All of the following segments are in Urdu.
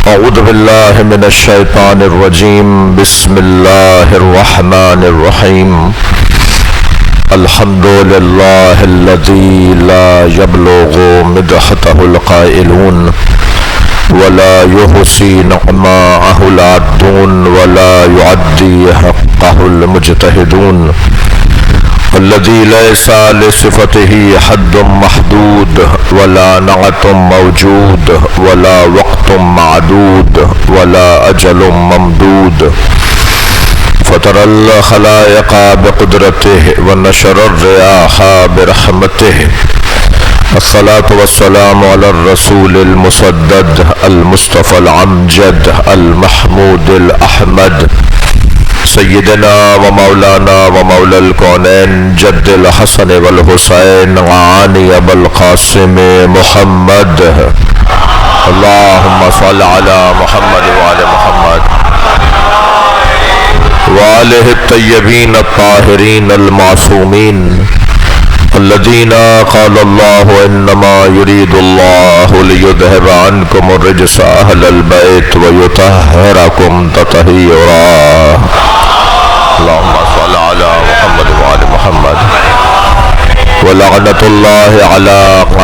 اعوذ باللہ من الشیطان الرجیم بسم اللہ الرحمن الرحیم الحمد للہ الذی لا یبلغ مدحتہ القائلون ولا يحصي نعماءه العادون ولا يعدي حقه المجتهدون الذي ليس لصفته حد محدود ولا نعت موجود ولا وقت معدود ولا أجل ممدود فطر الخلائق بقدرته ونشر الرياح برحمته الصلاة والسلام على الرسول المسدد المصطفى العمجد المحمود الأحمد سیدنا و مولانا و مولا الکونین جد الحسن والحسین عانی ابو القاسم محمد اللہم صل علی محمد وعلی محمد وآلہ الطیبین الطاہرین المعصومین الذین قال اللہ انما یرید اللہ لیذہب عنکم الرجس اہل البیت ویطہرکم تطہیرا اللہم صل علی محمد وعلی محمد ولعنت اللہ علی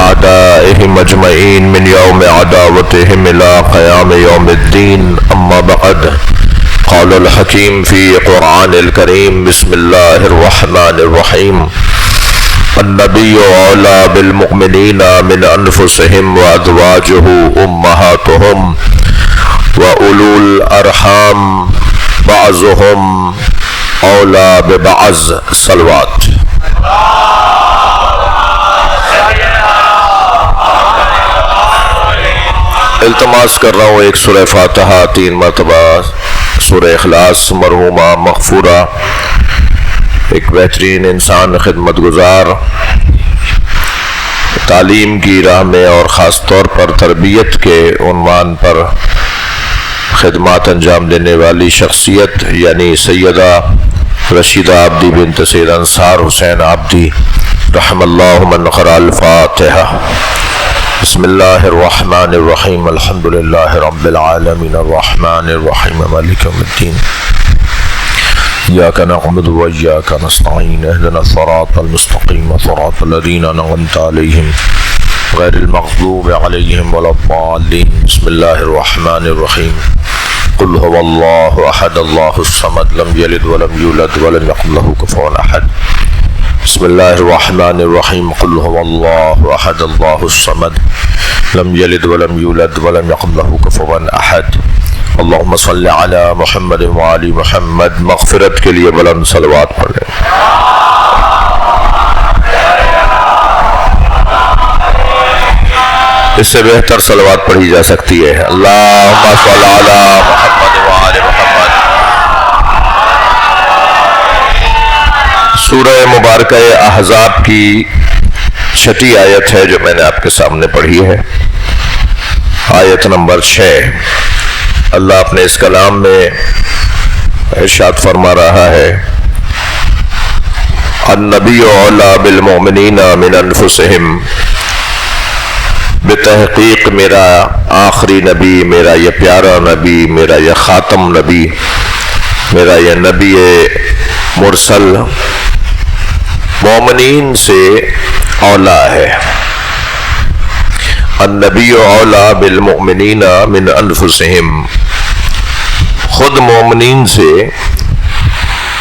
اعدائہم اجمعین من یوم عداوتہم الى قیام یوم الدین اما بعد قال الحکیم فی قرآن الکریم بسم اللہ الرحمن الرحیم النبی اولی بالمؤمنین من انفسہم وازواجہ امہاتہم واولو الارحام بعضہم اولا ببعض صلوات التماس کر رہا ہوں ایک سورہ فاتحہ 3 مرتبہ سورہ اخلاص مرحومہ مغفورہ ایک بہترین انسان خدمت گزار تعلیم کی راہ میں اور خاص طور پر تربیت کے عنوان پر خدمات انجام دینے والی شخصیت یعنی سیدہ رشیدہ عابدی بنت سید انصار حسین عابدی رحم اللہ من قرأ الفاتحہ بسم اللہ الرحمن الرحیم الحمدللہ رب العالمین الرحمن الرحیم مالک یوم الدین إياك نعبد وإياك نستعين اهدنا الصراط المستقيم صراط الذين أنعمت عليهم غير المغضوب عليهم ولا الضالين بسم الله الرحمن الرحيم قل هو الله أحد الله الصمد لم يلد ولم يولد ولم يكن له كفوا أحد بسم الله الرحمن الرحيم قل هو الله أحد الله الصمد لم يلد ولم يولد ولم يكن له كفوا أحد اللہم صلی علی محمد وعلی محمد مغفرت کے لیے بلند صلوات پڑھ لیں اس سے بہتر صلوات پڑھی جا سکتی ہے اللہم صلی علی محمد وعلی محمد سورہ مبارکہ احزاب کی 6 آیت ہے جو میں نے آپ کے سامنے پڑھی ہے آیت نمبر 6 اللہ اپنے اس کلام میں ارشاد فرما رہا ہے النبی اولی بالمؤمنین من انفسہم بتحقیق میرا آخری نبی میرا یہ پیارا نبی میرا یہ خاتم نبی میرا یہ نبی مرسل مومنین سے اولا ہے النبی اولی بالمؤمنین من انفسہم خود مومنین سے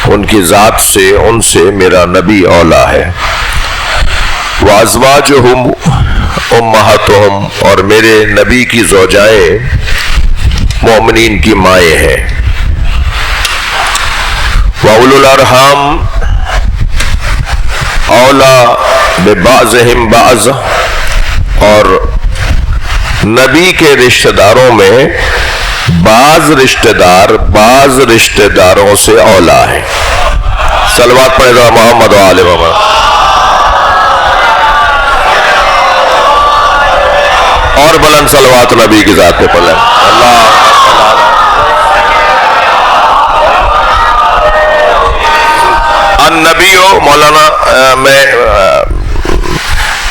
ان کی ذات سے ان سے میرا نبی اولا ہے وازواجہم امہاتہم اور میرے نبی کی زوجائیں مومنین کی مائیں ہیں واولو الارحام اولا ببعضہم بعض اور نبی کے رشتہ داروں میں بعض رشتہ داروں سے اولا ہے صلوات پڑھے گا محمد و آل محمد اور بلند صلوات نبی کی ذات پہ پڑھ لیں اللہ النبی مولانا میں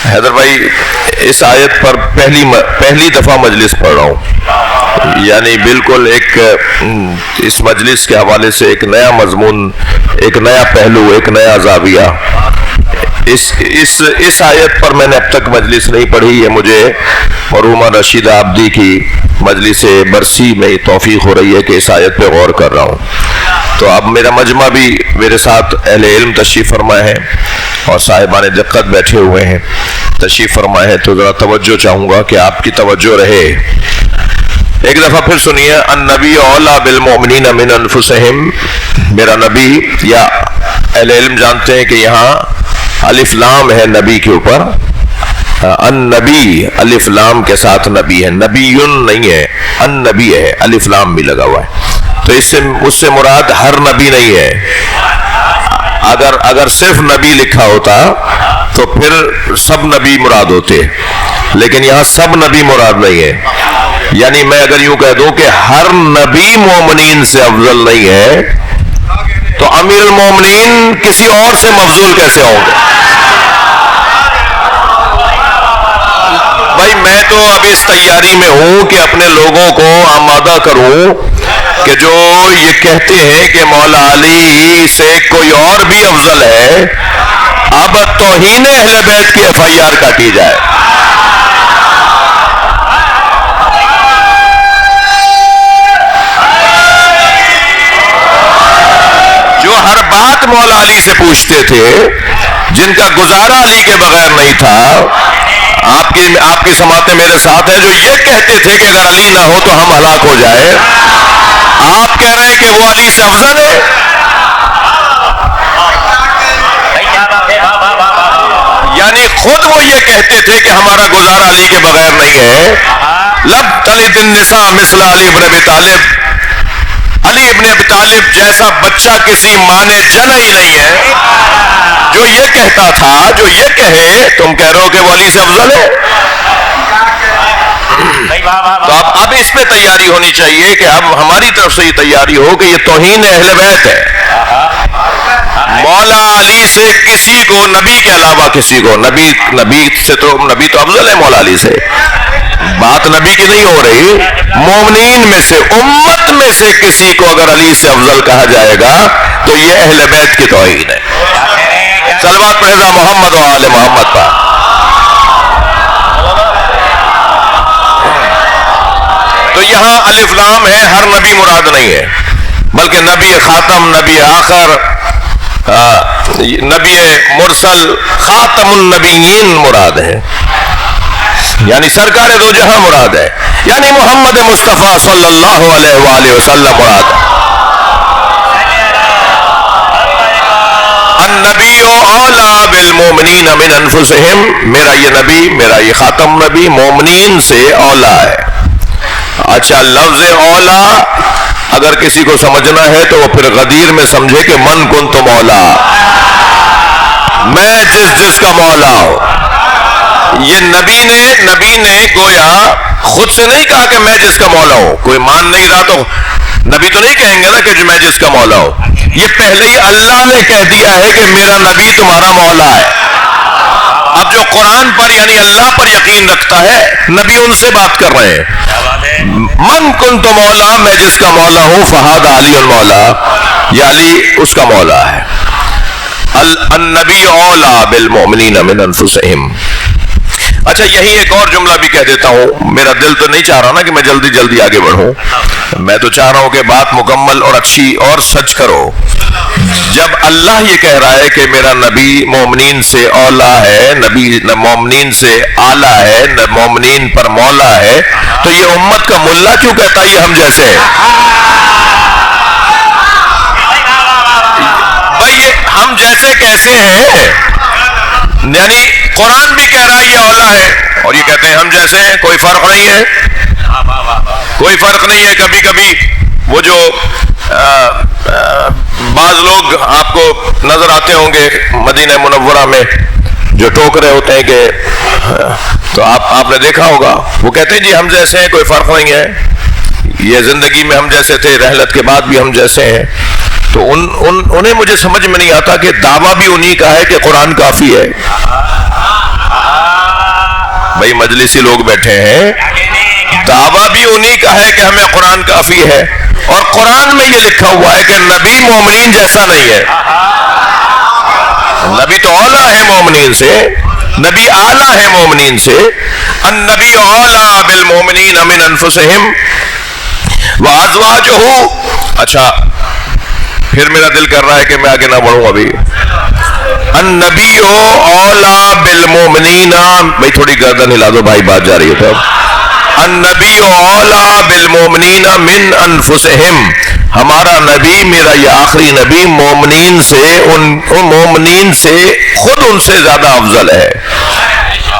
حیدر بھائی اس آیت پر پہلی دفعہ مجلس پڑھ رہا ہوں یعنی بالکل ایک اس مجلس کے حوالے سے ایک نیا مضمون، ایک نیا پہلو، ایک نیا زاویہ. اس آیت پر میں نے اب تک مجلس نہیں پڑھی. یہ مجھے مرحومہ رشیدہ عابدی کی مجلس برسی میں توفیق ہو رہی ہے کہ اس آیت پہ غور کر رہا ہوں. تو اب میرا مجمع بھی میرے ساتھ اہل علم تشریف فرمائے ہیں اور صاحبان دقت بیٹھے ہوئے ہیں، تشریف فرمائے ہیں، تو ذرا توجہ چاہوں گا کہ آپ کی توجہ رہے. ایک دفعہ پھر سنیے. النبی اولیٰ بالمؤمنین من انفسہم. میرا نبی، یا اہل علم جانتے ہیں کہ یہاں الف لام ہے نبی کے اوپر. النبی الف لام کے ساتھ نبی ہے، نبیٌ نہیں ہے، النبی ہے، الف لام بھی لگا ہوا ہے. تو اس سے مراد ہر نبی نہیں ہے. اگر صرف نبی لکھا ہوتا تو پھر سب نبی مراد ہوتے، لیکن یہاں سب نبی مراد نہیں ہے. یعنی میں اگر یوں کہہ دوں کہ ہر نبی مومنین سے افضل نہیں ہے، تو امیر المومنین کسی اور سے مفضول کیسے ہوں گے؟ بھائی میں تو اب اس تیاری میں ہوں کہ اپنے لوگوں کو آمادہ کروں کہ جو یہ کہتے ہیں کہ مولا علی سے کوئی اور بھی افضل ہے، اب توہین اہل بیت کی FIR کاٹی جائے. جو ہر بات مولا علی سے پوچھتے تھے، جن کا گزارا علی کے بغیر نہیں تھا، آپ کی سماعتیں میرے ساتھ ہیں، جو یہ کہتے تھے کہ اگر علی نہ ہو تو ہم ہلاک ہو جائے، آپ کہہ رہے ہیں کہ وہ علی سے افضل ہے. یعنی خود وہ یہ کہتے تھے کہ ہمارا گزارا علی کے بغیر نہیں ہے. لب تلد النساء مثل علی ابن ابی طالب. علی ابن ابی طالب جیسا بچہ کسی ماں نے جنا ہی نہیں ہے. جو یہ کہتا تھا، جو یہ کہے، تم کہہ رہے ہو کہ وہ علی سے افضل ہے. تو اب اس پہ تیاری ہونی چاہیے کہ اب ہماری طرف سے یہ تیاری ہو کہ یہ توہین اہل بیت ہے. مولا علی سے کسی کو، نبی کے علاوہ کسی کو، نبی سے تو نبی تو افضل ہے مولا علی سے، بات نبی کی نہیں ہو رہی. مومنین میں سے، امت میں سے کسی کو اگر علی سے افضل کہا جائے گا تو یہ اہل بیت کی توہین ہے. صلوات پڑھے محمد و آل محمد پر. تو یہاں الف لام ہے، ہر نبی مراد نہیں ہے، بلکہ نبی خاتم، نبی آخر، نبی مرسل، خاتم النبیین مراد ہے. یعنی سرکار دو جہاں مراد ہے، یعنی محمد مصطفیٰ صلی اللہ علیہ وآلہ وسلم مراد ہے. النبی اولیٰ بالمؤمنین من انفسہم. میرا یہ نبی، میرا یہ خاتم نبی مومنین سے اولیٰ ہے. اچھا، لفظ اولیٰ اگر کسی کو سمجھنا ہے تو وہ پھر غدیر میں سمجھے کہ من کنت مولا، میں جس کا مولا ہوں. یہ نبی نے گویا خود سے نہیں کہا کہ میں جس کا مولا ہوں. کوئی مان نہیں رہا تو نبی تو نہیں کہیں گے نا کہ میں جس کا مولا ہوں. یہ پہلے ہی اللہ نے کہہ دیا ہے کہ میرا نبی تمہارا مولا ہے. اب جو قرآن پر یعنی اللہ پر یقین رکھتا ہے، نبی ان سے بات کر رہے ہیں. من کنت مولا، میں جس کا مولا ہوں، فہذا علی المولا، یا علی اس کا مولا ہے. النبی اولیٰ بالمؤمنین من انفسہم. اچھا، یہی ایک اور جملہ بھی کہہ دیتا ہوں. میرا دل تو نہیں چاہ رہا نا کہ میں جلدی آگے بڑھوں. میں تو چاہ رہا ہوں کہ بات مکمل اور اچھی اور سچ کرو. جب اللہ یہ کہہ رہا ہے کہ میرا نبی مومنین سے اولیٰ ہے، نبی مومنین سے اعلیٰ ہے، مومنین پر مولا ہے، تو یہ امت کا ملا کیوں کہتا ہے یہ ہم جیسے ہے؟ بھائی یہ ہم جیسے کیسے ہیں؟ یعنی قرآن بھی کہہ رہا ہے یہ اولیٰ ہے، اور یہ کہتے ہیں ہم جیسے ہیں. کوئی فرق نہیں ہے، کوئی فرق نہیں ہے. کبھی کبھی وہ جو بعض لوگ آپ کو نظر آتے ہوں گے مدینہ منورہ میں جو ٹوک رہے ہوتے ہیں کہ تو آپ نے دیکھا ہوگا، وہ کہتے ہیں جی ہم جیسے ہیں، کوئی فرق نہیں ہے، یہ زندگی میں ہم جیسے تھے، رحلت کے بعد بھی ہم جیسے ہیں. تو انہیں مجھے سمجھ میں نہیں آتا کہ دعویٰ بھی انہی کا ہے کہ قرآن کافی ہے. بھائی مجلسی لوگ بیٹھے ہیں، دعویٰ بھی انہی کا ہے کہ ہمیں قرآن کافی ہے، اور قرآن میں یہ لکھا ہوا ہے کہ نبی مومنین جیسا نہیں ہے۔ نبی تو اولا ہے مومنین سے، نبی اعلیٰ ہے مومنین سے۔ النبی اولا بالمومنین من انفسہم وازواجہ۔ اچھا پھر میرا دل کر رہا ہے کہ میں آگے نہ بڑھوں ابھی۔ النبی اولا بالمومنین، بھائی تھوڑی گردن ہلا دو بھائی، بات جا رہی ہے تب۔ النبی اولا بالمومنین من انفسہم، ہمارا نبی، میرا یہ آخری نبی مومنین سے، ان مومنین سے خود ان سے زیادہ افضل ہے،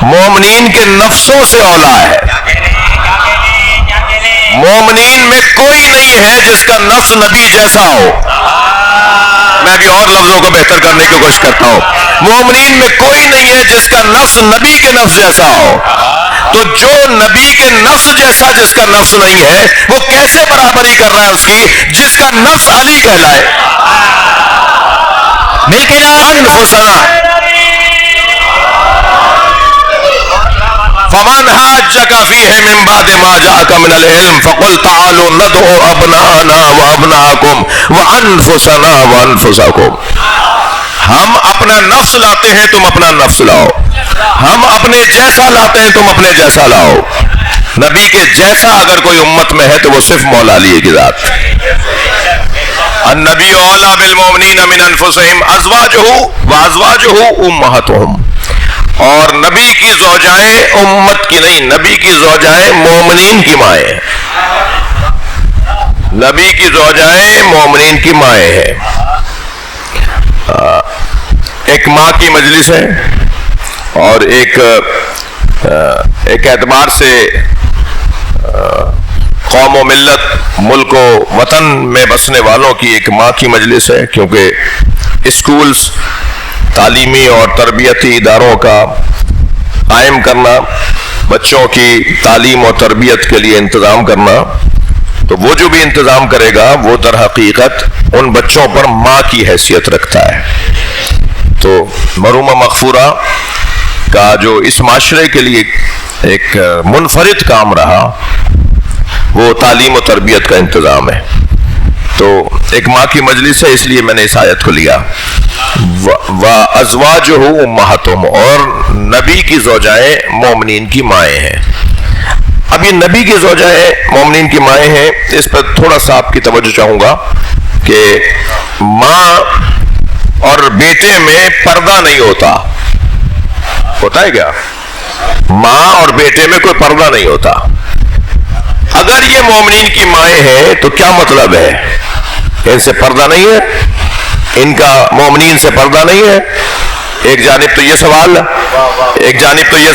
مومنین کے نفسوں سے اولا ہے۔ مومنین میں کوئی نہیں ہے جس کا نفس نبی جیسا ہو۔ میں ابھی اور لفظوں کو بہتر کرنے کی کوشش کرتا ہوں۔ مومنین میں کوئی نہیں ہے جس کا نفس نبی کے نفس جیسا ہو۔ تو جو نبی کے نفس جیسا جس کا نفس نہیں ہے، وہ کیسے برابری کر رہا ہے اس کی جس کا نفس علی کہلائے؟ انفسنا فمن حاجک فیہ من بعد ما جاءک من العلم فقل تعالوا ندعو ابناءنا وابناءکم وانفسنا وانفسکم۔ ہم اپنا نفس لاتے ہیں، تم اپنا نفس لاؤ، ہم اپنے جیسا لاتے ہیں، تم اپنے جیسا لاؤ۔ نبی کے جیسا اگر کوئی امت میں ہے تو وہ صرف مولا علی کی ذات۔ النبی اولا بالمومنین من انفسہم ازواجہ وازواجہ امہاتہم، اور نبی کی زوجائیں امت کی نہیں، نبی کی زوجائیں مومنین کی مائیں، نبی کی زوجائیں مومنین کی مائیں ہیں۔ ایک ماں کی مجلس ہے، اور ایک اعتبار سے قوم و ملت، ملک و وطن میں بسنے والوں کی ایک ماں کی مجلس ہے، کیونکہ اسکولز، تعلیمی اور تربیتی اداروں کا قائم کرنا، بچوں کی تعلیم اور تربیت کے لیے انتظام کرنا، تو وہ جو بھی انتظام کرے گا وہ در حقیقت ان بچوں پر ماں کی حیثیت رکھتا ہے۔ تو مرحومہ مغفورہ کا جو اس معاشرے کے لیے ایک منفرد کام رہا وہ تعلیم و تربیت کا انتظام ہے۔ تو ایک ماں کی مجلس ہے، اس لیے میں نے اس آیت کو لیا۔ وَأَزْوَاجُهُ أُمَّهَاتُهُمْ، اور نبی کی زوجائیں مومنین کی مائیں ہیں۔ اب یہ نبی کی زوجائیں مومنین کی مائیں ہیں، اس پر تھوڑا سا آپ کی توجہ چاہوں گا کہ ماں اور بیٹے میں پردہ نہیں ہوتا ہے کیا؟ ماں اور بیٹے میں کوئی پردہ نہیں ہوتا۔ اگر یہ مومنین کی مائیں ہیں تو کیا مطلب ہے؟ ان سے پردہ نہیں ہے، ان کا مومنین سے پردہ نہیں ہے۔ ایک جانب تو یہ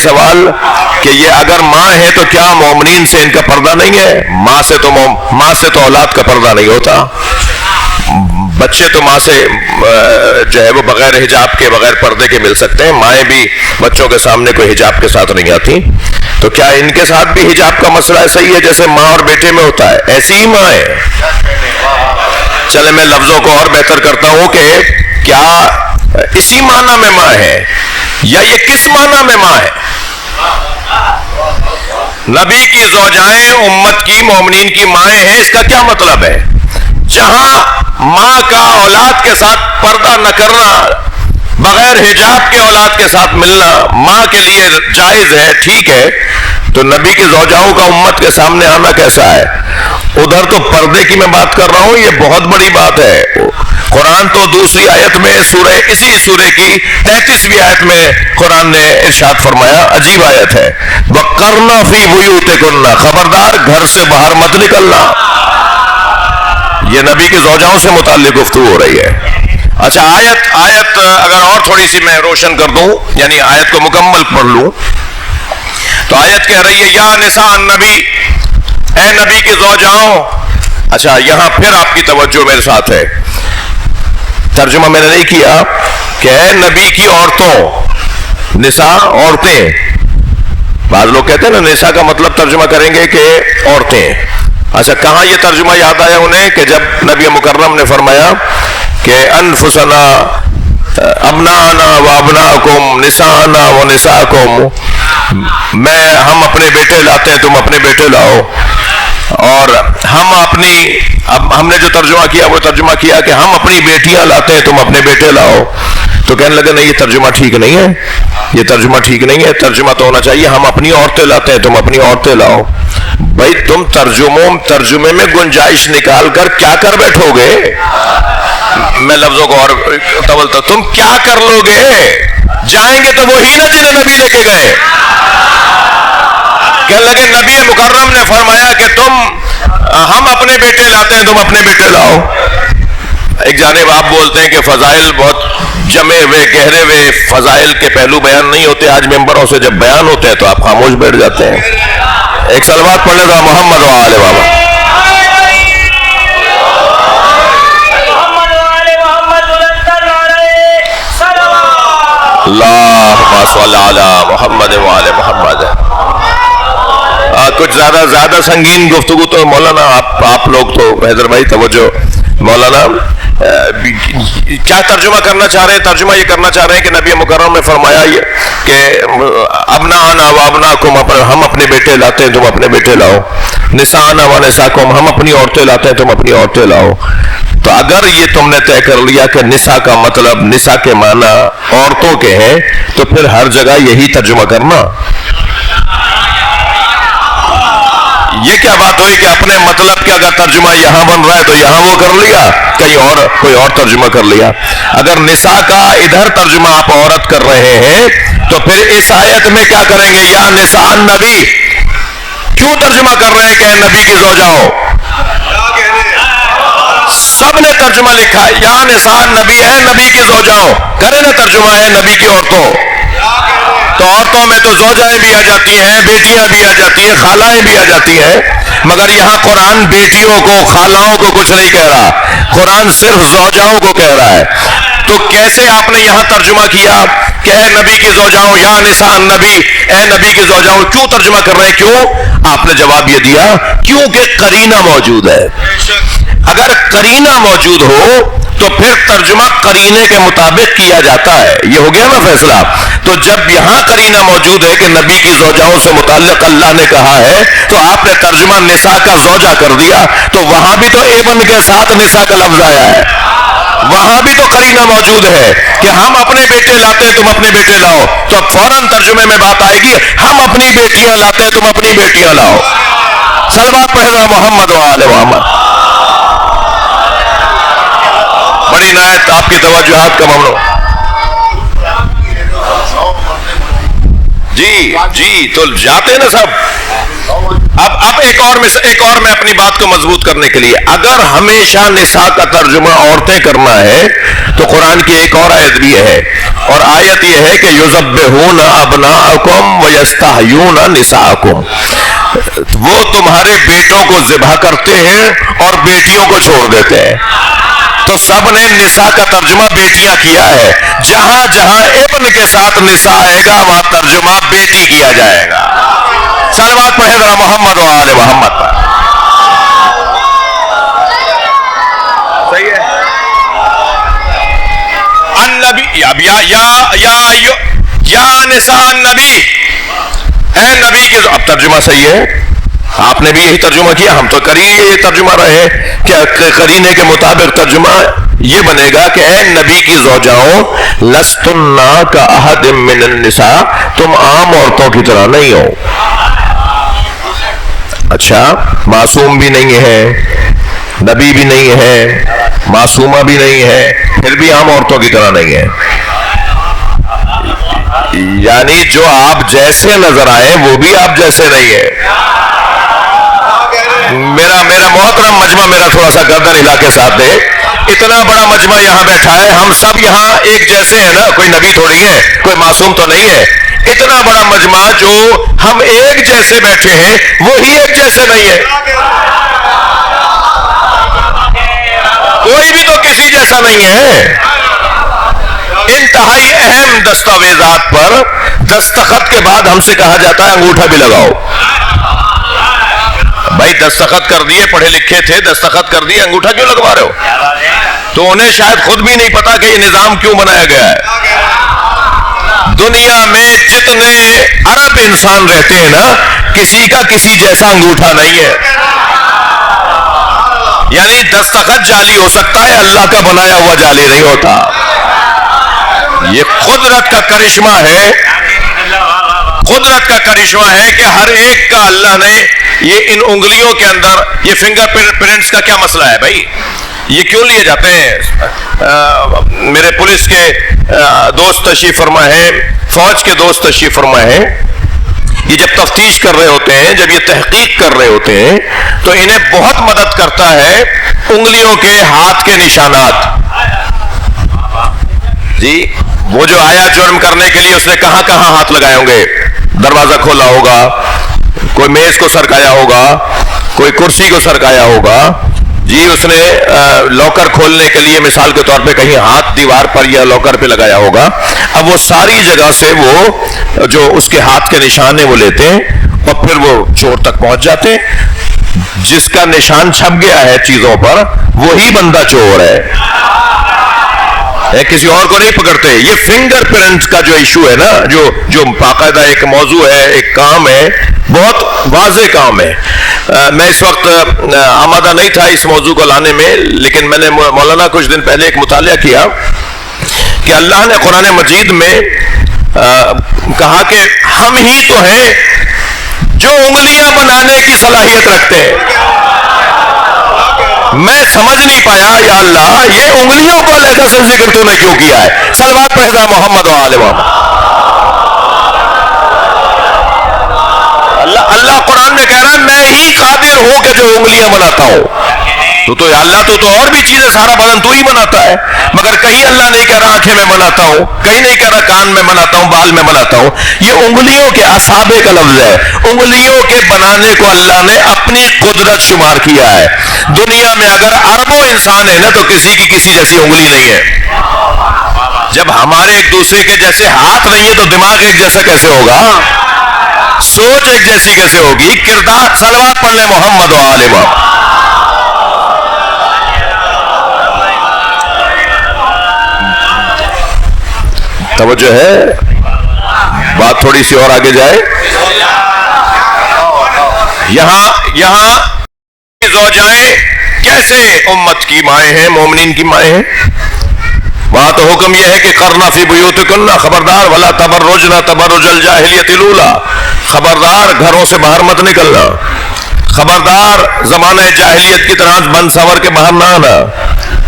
سوال کہ یہ اگر ماں ہے تو کیا مومنین سے ان کا پردہ نہیں ہے؟ ماں سے تو اولاد کا پردہ نہیں ہوتا۔ بچے تو ماں سے جو ہے وہ بغیر حجاب کے، بغیر پردے کے مل سکتے ہیں، مائیں بھی بچوں کے سامنے کوئی حجاب کے ساتھ نہیں آتی۔ تو کیا ان کے ساتھ بھی حجاب کا مسئلہ ایسا ہی ہے جیسے ماں اور بیٹے میں ہوتا ہے؟ ایسی ہی ماں ہے۔ چلے میں لفظوں کو اور بہتر کرتا ہوں کہ کیا اسی معنی میں ماں ہے یا یہ کس معنی میں ماں ہے؟ نبی کی زوجائیں امت کی مومنین کی مائیں ہیں، اس کا کیا مطلب ہے؟ جہاں ماں کا اولاد کے ساتھ پردہ نہ کرنا، بغیر حجاب کے اولاد کے ساتھ ملنا ماں کے لیے جائز ہے، ٹھیک ہے، تو نبی کی زوجاؤں کا امت کے سامنے آنا کیسا ہے؟ ادھر تو پردے کی میں بات کر رہا ہوں، یہ بہت بڑی بات ہے۔ قرآن تو دوسری آیت میں اسی سورے کی 33ویں آیت میں قرآن نے ارشاد فرمایا، عجیب آیت ہے، وَقَرْنَ فِي بُيُوتِكُنَّ، خبردار گھر سے باہر مت نکلنا۔ یہ نبی کی زوجاؤں سے متعلق گفتگو ہو رہی ہے۔ اچھا آیت اگر اور تھوڑی سی میں روشن کر دوں، یعنی آیت کو مکمل پڑھ لوں، تو آیت کہہ رہی ہے یا نساء النبی، اے نبی کی زوجاؤں۔ اچھا یہاں پھر آپ کی توجہ میرے ساتھ ہے، ترجمہ میں نے نہیں کیا کہ اے نبی کی عورتوں، نساء عورتیں، بعض لوگ کہتے ہیں نا نساء کا مطلب ترجمہ کریں گے کہ عورتیں۔ اچھا کہاں یہ ترجمہ یاد آیا انہیں کہ جب نبی مکرم نے فرمایا کہ انفسنا ابنانا و ابناکم نساءنا و نساءکم، ہم اپنے بیٹے لاتے ہیں تم اپنے بیٹے لاؤ، اور اب ہم نے جو ترجمہ کیا وہ ترجمہ کیا کہ ہم اپنی بیٹیاں لاتے ہیں تم اپنے بیٹے لاؤ، تو کہنے لگے نہیں یہ ترجمہ ٹھیک نہیں ہے، یہ ترجمہ ٹھیک نہیں ہے، ترجمہ تو ہونا چاہیے ہم اپنی عورتیں لاتے ہیں تم اپنی عورتیں لاؤ۔ بھائی تم ترجمے میں گنجائش نکال کر کیا کر بیٹھو گے؟ میں لفظوں کو اور تولتا، تم کیا کر لو گے؟ جائیں گے تو وہی نا جنہیں نبی لے کے گئے۔ کہنے لگے نبی مکرم نے فرمایا کہ ہم اپنے بیٹے لاتے ہیں تم اپنے بیٹے لاؤ۔ ایک جانب آپ بولتے ہیں کہ فضائل بہت جمے ہوئے گہرے ہوئے فضائل کے پہلو بیان نہیں ہوتے، آج ممبروں سے جب بیان ہوتے ہیں تو آپ خاموش بیٹھ جاتے ہیں۔ ایک صلوات پڑھ لیں محمد و آل بابا۔ اللہم صلی علی محمد و آل محمد۔ کچھ زیادہ سنگین گفتگو تو مولانا آپ لوگ تو حیدر بھائی توجہ، مولانا کیا ترجمہ کرنا چاہ رہے ہیں؟ ترجمہ یہ کرنا چاہ رہے ہیں کہ نبی مکرم نے فرمایا یہ کہ ابناءنا و ابناکم، ہم اپنے بیٹے لاتے ہیں تم اپنے بیٹے لاؤ، نساءنا و نساکم، ہم اپنی عورتیں لاتے ہیں تم اپنی عورتیں لاؤ۔ تو اگر یہ تم نے طے کر لیا کہ نساء کا مطلب نساء کے معنی عورتوں کے ہیں، تو پھر ہر جگہ یہی ترجمہ کرنا۔ یہ کیا بات ہوئی کہ اپنے مطلب کے اگر ترجمہ یہاں بن رہا ہے تو یہاں وہ کر لیا، کہیں اور کوئی اور ترجمہ کر لیا۔ اگر نساء کا ادھر ترجمہ آپ عورت کر رہے ہیں تو پھر اس آیت میں کیا کریں گے؟ یا نساء النبی کیوں ترجمہ کر رہے ہیں کہ نبی کی زوجاؤں؟ سب نے ترجمہ لکھا یا نساء النبی، اے نبی کی زوجاؤں، کرے نا ترجمہ ہے نبی کی عورتوں، تو عورتوں میں تو زوجائیں بھی آ جاتی ہیں، بیٹیاں بھی آ جاتی ہیں، خالائیں بھی آ جاتی ہیں، مگر یہاں قرآن بیٹیوں کو خالوں کو کچھ نہیں کہہ رہا، قرآن صرف زوجاؤں کو کہہ رہا ہے۔ تو کیسے آپ نے یہاں ترجمہ کیا کہ اے نبی کی زوجاؤں یا نساء النبی، اے نبی کی زوجاؤں، کیوں ترجمہ کر رہے ہیں؟ کیوں؟ آپ نے جواب یہ دیا کیونکہ قرینہ موجود ہے۔ اگر قرینہ موجود ہو تو پھر ترجمہ قرینے کے مطابق کیا جاتا ہے، یہ ہو گیا نا فیصلہ۔ تو جب یہاں قرینہ موجود ہے کہ نبی کی زوجاؤں سے متعلق اللہ نے کہا ہے، تو آپ نے ترجمہ نساء کا زوجہ کر دیا، تو وہاں بھی تو ایبن کے ساتھ نساء کا لفظ آیا ہے، وہاں بھی تو قرینہ موجود ہے کہ ہم اپنے بیٹے لاتے ہیں تم اپنے بیٹے لاؤ، تو اب فوراً ترجمے میں بات آئے گی ہم اپنی بیٹیاں لاتے ہیں تم اپنی بیٹیاں لاؤ۔ صلوات پڑھے گا محمد و آل محمد۔ بڑی عنایت آپ کی توجہات کا ممنوع۔ جی تو جاتے نا سب۔ اب ایک اور میں اپنی بات کو مضبوط کرنے کے لیے، اگر ہمیشہ نساء کا ترجمہ عورتیں کرنا ہے تو قرآن کی ایک اور آیت بھی ہے، اور آیت یہ ہے کہ یذبحون ابناءکم ویستحیون نساءکم، وہ تمہارے بیٹوں کو ذبح کرتے ہیں اور بیٹیوں کو چھوڑ دیتے ہیں۔ تو سب نے نساء کا ترجمہ بیٹیاں کیا ہے، جہاں جہاں ابن کے ساتھ نساء آئے گا وہاں ترجمہ بیٹی کیا جائے گا۔ صلوات پڑھے ذرا محمد و آل محمد پر۔ صحیح ہے۔ النبی یا نساء النبی، اے نبی کی، اب ترجمہ صحیح ہے، آپ نے بھی یہی ترجمہ کیا، ہم تو یہ ترجمہ رہے کہ قرینے کے مطابق ترجمہ یہ بنے گا کہ اے نبی کی زوجاؤں لستن کا احد من النساء، تم عام عورتوں کی طرح نہیں ہو۔ اچھا، معصوم بھی نہیں ہے، نبی بھی نہیں ہے، معصومہ بھی نہیں ہے، پھر بھی عام عورتوں کی طرح نہیں ہے، یعنی جو آپ جیسے نظر آئے وہ بھی آپ جیسے نہیں ہے۔ میرا محترم مجمع میرا تھوڑا سا گردن ہلا کے ساتھ دے، اتنا بڑا مجمع یہاں بیٹھا ہے، ہم سب یہاں ایک جیسے ہیں نا، کوئی نبی تھوڑی ہے، کوئی معصوم تو نہیں ہے۔ اتنا بڑا مجمع جو ہم ایک جیسے بیٹھے ہیں وہی ایک جیسے نہیں ہے، کوئی بھی تو کسی جیسا نہیں ہے۔ انتہائی اہم دستاویزات پر دستخط کے بعد ہم سے کہا جاتا ہے انگوٹھا بھی لگاؤ۔ بھائی دستخط کر دیے، پڑھے لکھے تھے، دستخط کر دیے، انگوٹھا کیوں لگوا رہے ہو؟ تو انہیں شاید خود بھی نہیں پتا کہ یہ نظام کیوں بنایا گیا ہے۔ دنیا میں جتنے ارب انسان رہتے ہیں نا، کسی کا کسی جیسا انگوٹھا نہیں ہے. یعنی دستخط جعلی ہو سکتا ہے، اللہ کا بنایا ہوا جعلی نہیں ہوتا. یہ قدرت کا کرشمہ ہے، قدرت کا کرشمہ ہے کہ ہر ایک کا اللہ نے یہ ان انگلیوں کے اندر یہ فنگر پرنٹس کا کیا مسئلہ ہے بھائی؟ یہ کیوں لیے جاتے ہیں؟ میرے پولیس کے دوست تشریف فرما ہیں، فوج کے دوست تشریف فرما ہیں، یہ جب تفتیش کر رہے ہوتے ہیں، جب یہ تحقیق کر رہے ہوتے ہیں تو انہیں بہت مدد کرتا ہے انگلیوں کے ہاتھ کے نشانات. جی وہ جو آیا جرم کرنے کے لیے اس نے کہاں کہاں ہاتھ لگائے ہوں گے؟ دروازہ کھولا ہوگا، کوئی میز کو سرکایا ہوگا، کوئی کرسی کو سرکایا ہوگا. جی اس نے لاکر کھولنے کے لیے مثال کے طور پہ کہیں ہاتھ دیوار پر یا لاکر پہ لگایا ہوگا. اب وہ ساری جگہ سے وہ جو اس کے ہاتھ کے نشان ہیں وہ لیتے ہیں اور پھر وہ چور تک پہنچ جاتے ہیں. جس کا نشان چھپ گیا ہے چیزوں پر وہی بندہ چور ہے، کسی اور کو نہیں پکڑتے. یہ فنگر پرنٹ کا جو ایشو ہے نا، جو باقاعدہ ایک موضوع ہے، ایک کام ہے، بہت واضح کام ہے. میں اس وقت آمادہ نہیں تھا اس موضوع کو لانے میں، لیکن میں نے مولانا کچھ دن پہلے ایک مطالعہ کیا کہ اللہ نے قرآن مجید میں کہا کہ ہم ہی تو ہیں جو انگلیاں بنانے کی صلاحیت رکھتے ہیں. میں سمجھ نہیں پایا یا اللہ یہ انگلیوں کو علیحدہ سے ذکر تو نے کیوں کیا ہے؟ صلوات پڑھنا محمد و آل محمد. اللہ قرآن میں کہہ رہا ہے میں ہی قادر ہوں کہ جو انگلیاں بناتا ہوں. تو یا اللہ تو اور بھی چیزیں، سارا بدن تو ہی بناتا ہے، مگر کہیں اللہ نہیں کہہ رہا آنکھیں میں بناتا ہوں، کہیں نہیں کہہ رہا کان میں بناتا ہوں، بال میں بناتا ہوں. یہ انگلیوں کے اصابع کا لفظ ہے. انگلیوں کے بنانے کو اللہ نے اپنی قدرت شمار کیا ہے. دنیا میں اگر اربوں انسان ہے نا تو کسی کی کسی جیسی انگلی نہیں ہے. جب ہمارے ایک دوسرے کے جیسے ہاتھ نہیں ہے تو دماغ ایک جیسا کیسے ہوگا؟ سوچ ایک جیسی کیسے ہوگی؟ کردار. صلوات پڑھ لیں محمد و آل محمد. توجہ ہے، بات تھوڑی سی اور آگے جائے. یہاں زوجائیں کیسے امت کی مائیں ہیں، مومنین کی مائیں ہیں. وہاں تو حکم یہ ہے کہ قرنا فی بیوتکن، خبردار، ولا تبرجنا تبرج الجاہلیۃ الاولی، خبردار گھروں سے باہر مت نکلنا، خبردار زمانہ جاہلیت کی طرح بن سنور کے باہر نہ آنا.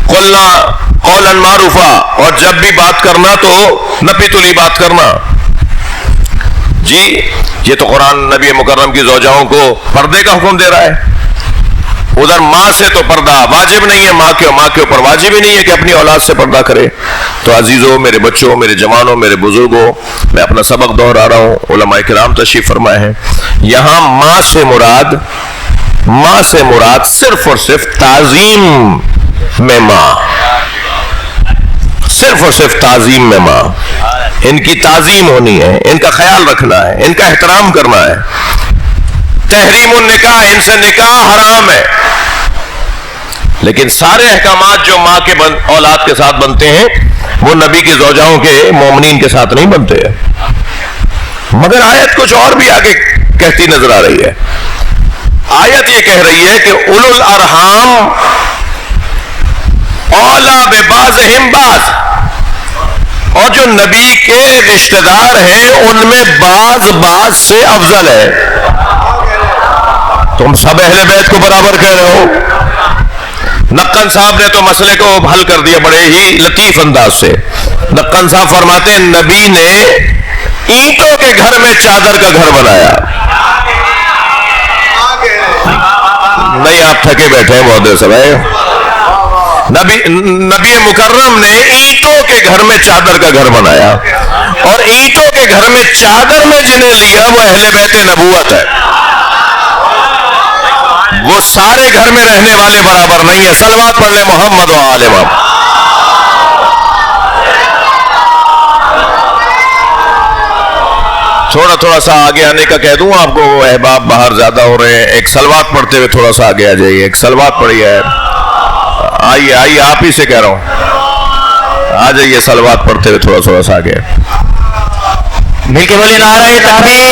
قلنا قولا معروفا، اور جب بھی بات کرنا تو نپی تلی بات کرنا. جی یہ تو قرآن نبی مکرم کی زوجاؤں کو پردے کا حکم دے رہا ہے. ادھر ماں سے تو پردہ واجب نہیں ہے، ماں کے اوپر واجب ہی نہیں ہے کہ اپنی اولاد سے پردہ کرے. تو عزیزوں، میرے بچوں، میرے جوانوں، میرے بزرگوں، میں اپنا سبق دہرا رہا ہوں. علماء کرام تشریف فرمائے ہیں. یہاں ماں سے مراد صرف اور صرف تعظیم میں ماں، صرف اور صرف تعظیم میں ماں. ان کی تعظیم ہونی ہے، ان کا خیال رکھنا ہے، ان کا احترام کرنا ہے. تحریم النکاح، ان سے نکاح حرام ہے. لیکن سارے احکامات جو ماں کے اولاد کے ساتھ بنتے ہیں وہ نبی کی زوجاؤں کے، مومنین کے ساتھ نہیں بنتے ہیں. مگر آیت کچھ اور بھی آگے کہتی نظر آ رہی ہے. آیت یہ کہہ رہی ہے کہ اولو الارحام اولا ببعضہم بعض، اور جو نبی کے رشتہ دار ہیں ان میں بعض سے افضل ہے. تم سب اہل بیت کو برابر کہہ رہے ہو. نقن صاحب نے تو مسئلے کو حل کر دیا بڑے ہی لطیف انداز سے. نقن صاحب فرماتے ہیں نبی نے اینٹوں کے گھر میں چادر کا گھر بنایا. نہیں آپ تھکے بیٹھے ہیں بہت سبھی. نبی مکرم نے اینٹوں کے گھر میں چادر کا گھر بنایا، اور اینٹوں کے گھر میں چادر میں جنہیں لیا وہ اہل بیت نبوت ہے. وہ سارے گھر میں رہنے والے برابر نہیں ہیں. صلوات پڑھ لیں محمد و آل محمد. تھوڑا سا آگے آنے کا کہہ دوں آپ کو، احباب باہر زیادہ ہو رہے ہیں. ایک صلوات پڑھتے ہوئے تھوڑا سا آگے آ جائیے. ایک صلوات پڑھیے. آئیے آپ ہی سے کہہ رہا ہوں، آ جائیے صلوات پڑھتے ہوئے تھوڑا سا آگے. مل کے بولے نعرہ تکبیر.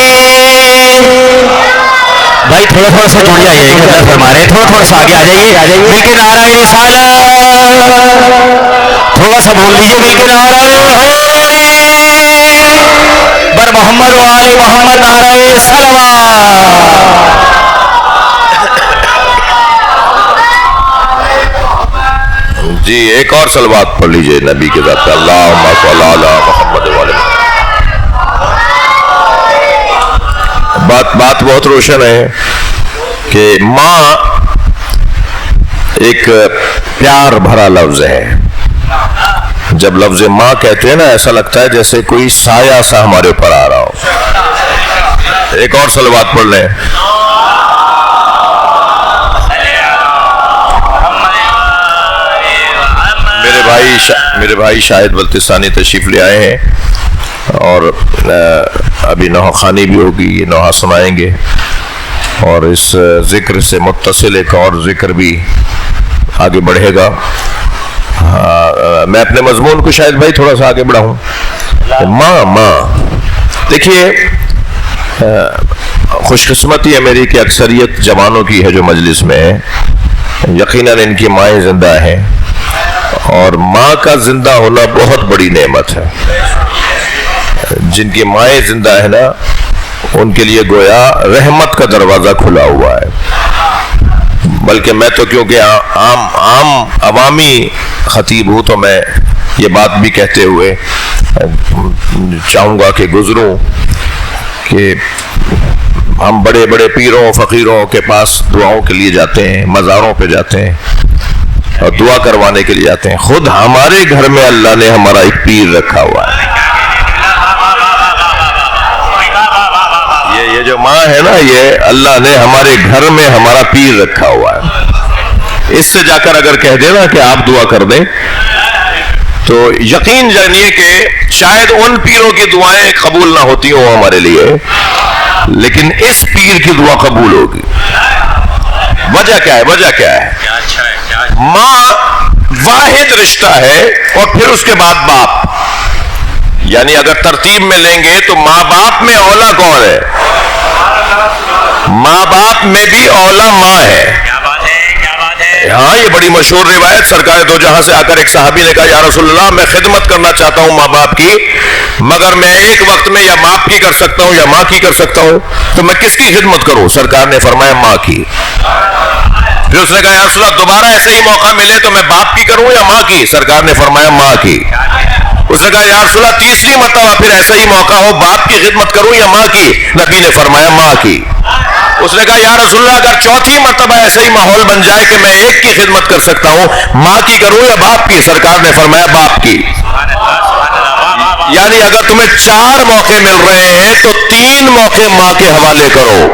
بھائی تھوڑا سا جڑ جائیے گا فرما رہے ہیں, تھوڑا سا آگے آ جائیے. مل کے نعرہ رسالت, تھوڑا سا بول دیجیے. مل کے نعرہ بر محمد و آل محمد, نعرہ صلوات. جی ایک اور صلوات پڑھ لیجئے نبی کے ذات پہ. اللہم صل علی محمد و آل محمد. بات بہت روشن ہے کہ ماں ایک پیار بھرا لفظ ہے. جب لفظ ماں کہتے ہیں نا, ایسا لگتا ہے جیسے کوئی سایہ سا ہمارے اوپر آ رہا ہو. ایک اور صلوات پڑھ لیں. میرے بھائی شاہد بلتستانی تشریف لے آئے ہیں اور ابھی نوحہ خوانی بھی ہوگی, یہ نوحہ سنائیں گے, اور اس ذکر سے متصل ایک اور ذکر بھی آگے بڑھے گا. میں اپنے مضمون کو شاید بھائی تھوڑا سا آگے بڑھاؤں. ماں دیکھیے, خوش قسمتی ہے میری کہ اکثریت جوانوں کی ہے جو مجلس میں ہے. یقیناً ان کی مائیں زندہ ہیں, اور ماں کا زندہ ہونا بہت بڑی نعمت ہے. جن کی مائیں زندہ ہے نا, ان کے لیے گویا رحمت کا دروازہ کھلا ہوا ہے. بلکہ میں تو کیونکہ عوامی خطیب ہوں, تو میں یہ بات بھی کہتے ہوئے چاہوں گا کہ گزروں کہ ہم بڑے بڑے پیروں فقیروں کے پاس دعاؤں کے لیے جاتے ہیں, مزاروں پہ جاتے ہیں اور دعا کروانے کے لیے جاتے ہیں. خود ہمارے گھر میں اللہ نے ہمارا ایک پیر رکھا ہوا ہے. یہ جو ماں ہے نا, یہ اللہ نے ہمارے گھر میں ہمارا پیر رکھا ہوا ہے. اس سے جا کر اگر کہہ دینا کہ آپ دعا کر دیں, تو یقین جانیے کہ شاید ان پیروں کی دعائیں قبول نہ ہوتی ہوں ہمارے لیے, لیکن اس پیر کی دعا قبول ہوگی. وجہ کیا ہے؟ وجہ کیا ہے؟ ماں واحد رشتہ ہے, اور پھر اس کے بعد باپ. یعنی اگر ترتیب میں لیں گے تو ماں باپ میں اولا کون ہے؟ ماں باپ میں بھی اولا ماں ہے. ہاں, یہ بڑی مشہور روایت, سرکار دو جہاں سے آ کر ایک صحابی نے کہا, یا رسول اللہ میں خدمت کرنا چاہتا ہوں ماں باپ کی, مگر میں ایک وقت میں یا باپ کی کر سکتا ہوں یا ماں کی کر سکتا ہوں, تو میں کس کی خدمت کروں؟ سرکار نے فرمایا ماں کی. پھر اس نے کہا, یا رسول اللہ دوبارہ ایسے ہی موقع ملے تو میں باپ کی کروں یا ماں کی؟ سرکار نے فرمایا ماں کی. اس نے کہا, یا رسول اللہ تیسری مرتبہ پھر ایسا ہی موقع ہو, باپ کی خدمت کروں یا ماں کی؟ نبی نے فرمایا ماں کی. اس نے کہا, یا رسول اللہ اگر چوتھی مرتبہ ایسا ہی ماحول بن جائے کہ میں ایک کی خدمت کر سکتا ہوں, ماں کی کروں یا باپ کی؟ سرکار نے فرمایا باپ کی. یعنی اگر تمہیں 4 موقع مل رہے ہیں تو 3 موقع ماں کے حوالے کرو.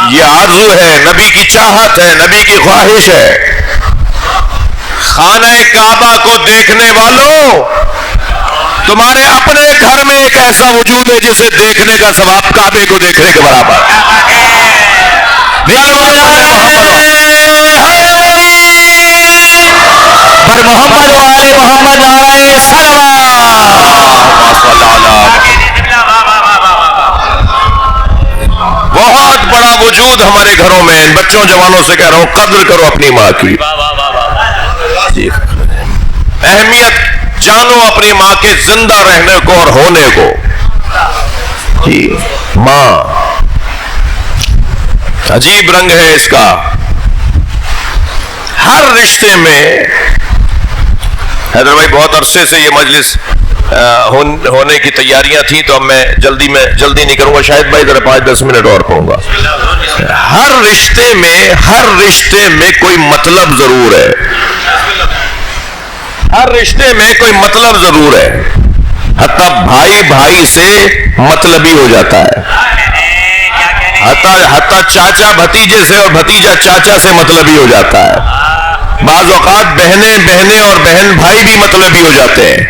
یہ آرزو ہے, نبی کی چاہت ہے, نبی کی خواہش ہے. خانہ کعبہ کو دیکھنے والوں, تمہارے اپنے گھر میں ایک ایسا وجود ہے جسے دیکھنے کا ثواب کعبے کو دیکھنے کے برابر ہے. پر محمد و آل محمد, نعرہ صلوات. بہت بڑا وجود ہمارے گھروں میں. ان بچوں جوانوں سے کہہ رہا ہوں, قدر کرو اپنی ماں کی. اہمیت جانو اپنی ماں کے زندہ رہنے کو اور ہونے کو. ماں عجیب رنگ ہے اس کا. ہر رشتے میں, حیدر بھائی بہت عرصے سے یہ مجلس ہونے کی تیاریاں تھیں, تو اب میں جلدی نہیں کروں گا. شاید بھائی ذرا 5-10 منٹ اور کہوں گا. ہر رشتے میں کوئی مطلب ضرور ہے. ہر رشتے میں کوئی مطلب ضرور ہے. حتیٰ بھائی سے مطلبی ہو جاتا ہے. حتیٰ چاچا بھتیجے سے اور بھتیجا چاچا سے مطلبی ہو جاتا ہے. بعض اوقات بہنیں اور بہن بھائی بھی مطلبی ہو جاتے ہیں.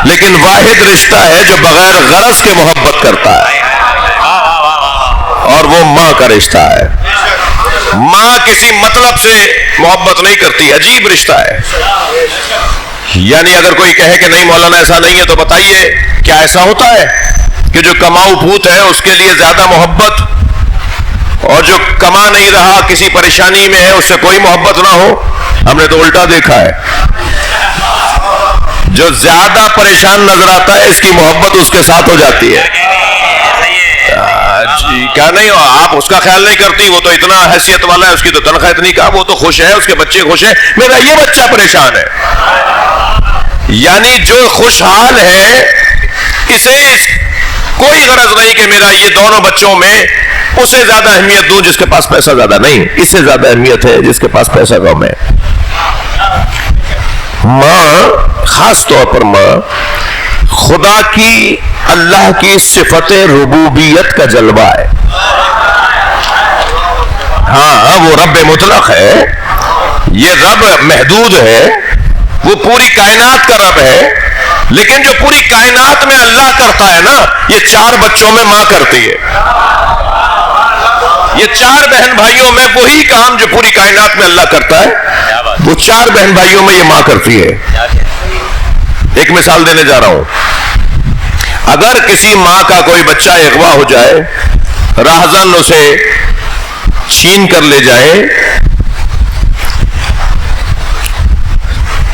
لیکن واحد رشتہ ہے جو بغیر غرض کے محبت کرتا ہے, اور وہ ماں کا رشتہ ہے. ماں کسی مطلب سے محبت نہیں کرتی. عجیب رشتہ ہے. یعنی اگر کوئی کہے کہ نہیں مولانا ایسا نہیں ہے تو بتائیے کیا ایسا ہوتا ہے کہ جو کماؤ پھوت ہے اس کے لیے زیادہ محبت، اور جو کما نہیں رہا کسی پریشانی میں ہے اس سے کوئی محبت نہ ہو؟ ہم نے تو الٹا دیکھا ہے، جو زیادہ پریشان نظر آتا ہے اس کی محبت اس کے ساتھ ہو جاتی ہے۔ جی کیا نہیں ہو آپ اس کا خیال نہیں کرتی؟ وہ تو اتنا حیثیت والا ہے، اس کی تو تنخواہ اتنی کہا، وہ تو خوش ہے، اس کے بچے خوش ہیں، میرا یہ بچہ پریشان ہے۔ یعنی جو خوشحال ہے اسے کوئی غرض نہیں کہ میرا یہ دونوں بچوں میں اسے زیادہ اہمیت دوں جس کے پاس پیسہ زیادہ نہیں، اس سے زیادہ اہمیت ہے جس کے پاس پیسہ کم ہے۔ ماں، خاص طور پر ماں، خدا کی، اللہ کی صفت ربوبیت کا جلوہ ہے۔ ہاں وہ رب مطلق ہے، یہ رب محدود ہے، وہ پوری کائنات کا رب ہے، لیکن جو پوری کائنات میں اللہ کرتا ہے نا، یہ 4 بچوں میں ماں کرتی ہے۔ یہ 4 بہن بھائیوں میں وہی کام جو پوری کائنات میں اللہ کرتا ہے، وہ 4 بہن بھائیوں میں یہ ماں کرتی ہے۔ ایک مثال دینے جا رہا ہوں، اگر کسی ماں کا کوئی بچہ اغوا ہو جائے، راہزن اسے چھین کر لے جائے،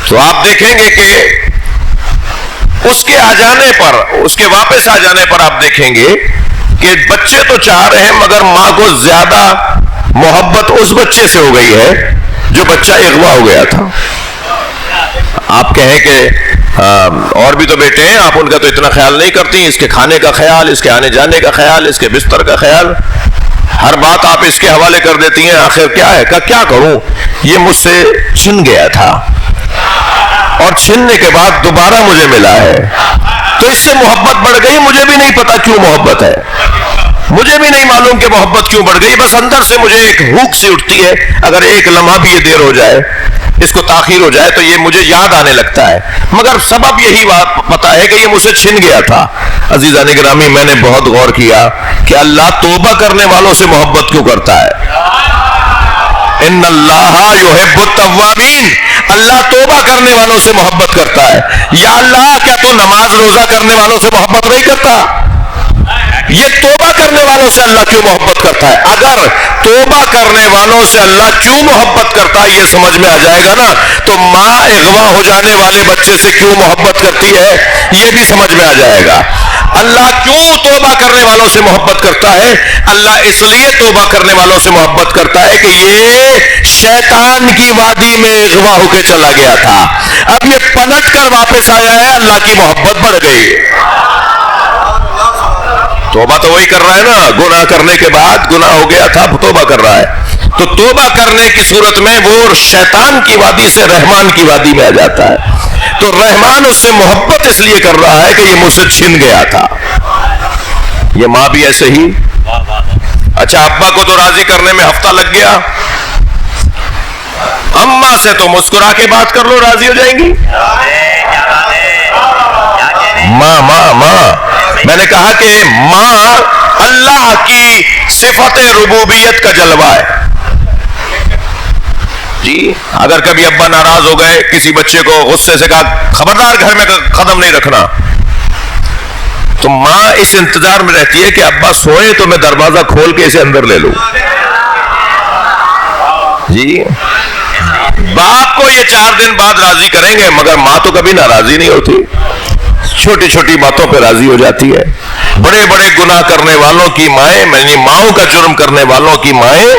تو آپ دیکھیں گے کہ اس کے آ جانے پر، اس کے واپس آ جانے پر آپ دیکھیں گے کہ بچے تو 4 ہیں مگر ماں کو زیادہ محبت اس بچے سے ہو گئی ہے جو بچہ اغوا ہو گیا تھا۔ آپ کہیں کہ اور بھی تو بیٹے ہیں، آپ ان کا تو اتنا خیال نہیں کرتی، اس کے کھانے کا خیال، اس کے آنے جانے کا خیال، اس کے بستر کا خیال، ہر بات آپ اس کے حوالے کر دیتی ہیں، آخر کیا ہے؟ کیا کروں، یہ مجھ سے چھن گیا تھا اور چھننے کے بعد دوبارہ مجھے ملا ہے، تو اس سے محبت بڑھ گئی، مجھے بھی نہیں پتا کیوں محبت ہے، مجھے بھی نہیں معلوم کہ محبت کیوں بڑھ گئی، بس اندر سے مجھے ایک بھوک سی اٹھتی ہے، اگر ایک لمحہ بھی یہ دیر ہو جائے، اس کو تاخیر ہو جائے تو یہ مجھے یاد آنے لگتا ہے، مگر سبب یہی بات پتا ہے کہ یہ مجھ سے چھن گیا تھا۔ عزیزان گرامی، میں نے بہت غور کیا کہ اللہ توبہ کرنے والوں سے محبت کیوں کرتا ہے؟ ان اللہ یحب التوابین، اللہ توبہ کرنے والوں سے محبت کرتا ہے۔ یا اللہ، کیا تو نماز روزہ کرنے والوں سے محبت نہیں کرتا؟ یہ توبہ کرنے والوں سے اللہ کیوں محبت کرتا ہے؟ اگر توبہ کرنے والوں سے اللہ کیوں محبت کرتا ہے یہ سمجھ میں آ جائے گا نا، تو ماں اغوا ہو جانے والے بچے سے کیوں محبت کرتی ہے یہ بھی سمجھ میں آ جائے گا۔ اللہ کیوں توبہ کرنے والوں سے محبت کرتا ہے؟ اللہ اس لیے توبہ کرنے والوں سے محبت کرتا ہے کہ یہ شیطان کی وادی میں اغوا ہو کے چلا گیا تھا، اب یہ پلٹ کر واپس آیا ہے، اللہ کی محبت بڑھ گئی۔ توبہ تو وہی کر رہا ہے نا، گناہ کرنے کے بعد گناہ ہو گیا تھا، توبہ کر رہا ہے، تو توبہ کرنے کی صورت میں وہ شیطان کی وادی سے رحمان کی وادی میں آ جاتا ہے، تو رحمان اس سے محبت اس لیے کر رہا ہے کہ یہ مجھ سے چھن گیا تھا۔ یہ ماں بھی ایسے ہی۔ اچھا، ابا کو تو راضی کرنے میں ہفتہ لگ گیا، اماں سے تو مسکرا کے بات کر لو، راضی ہو جائیں گی۔ ماں ماں ماں، میں نے کہا کہ ماں اللہ کی صفت ربوبیت کا جلوہ ہے۔ جی اگر کبھی ابا ناراض ہو گئے، کسی بچے کو غصے سے کہا خبردار گھر میں قدم نہیں رکھنا، تو ماں اس انتظار میں رہتی ہے کہ ابا سوئے تو میں دروازہ کھول کے اسے اندر لے لوں۔ جی باپ کو یہ 4 دن بعد راضی کریں گے، مگر ماں تو کبھی ناراضی نہیں ہوتی، چھوٹی چھوٹی باتوں پہ راضی ہو جاتی ہے۔ بڑے بڑے گناہ کرنے والوں کی مائیں، یعنی ماؤں کا جرم کرنے والوں کی مائیں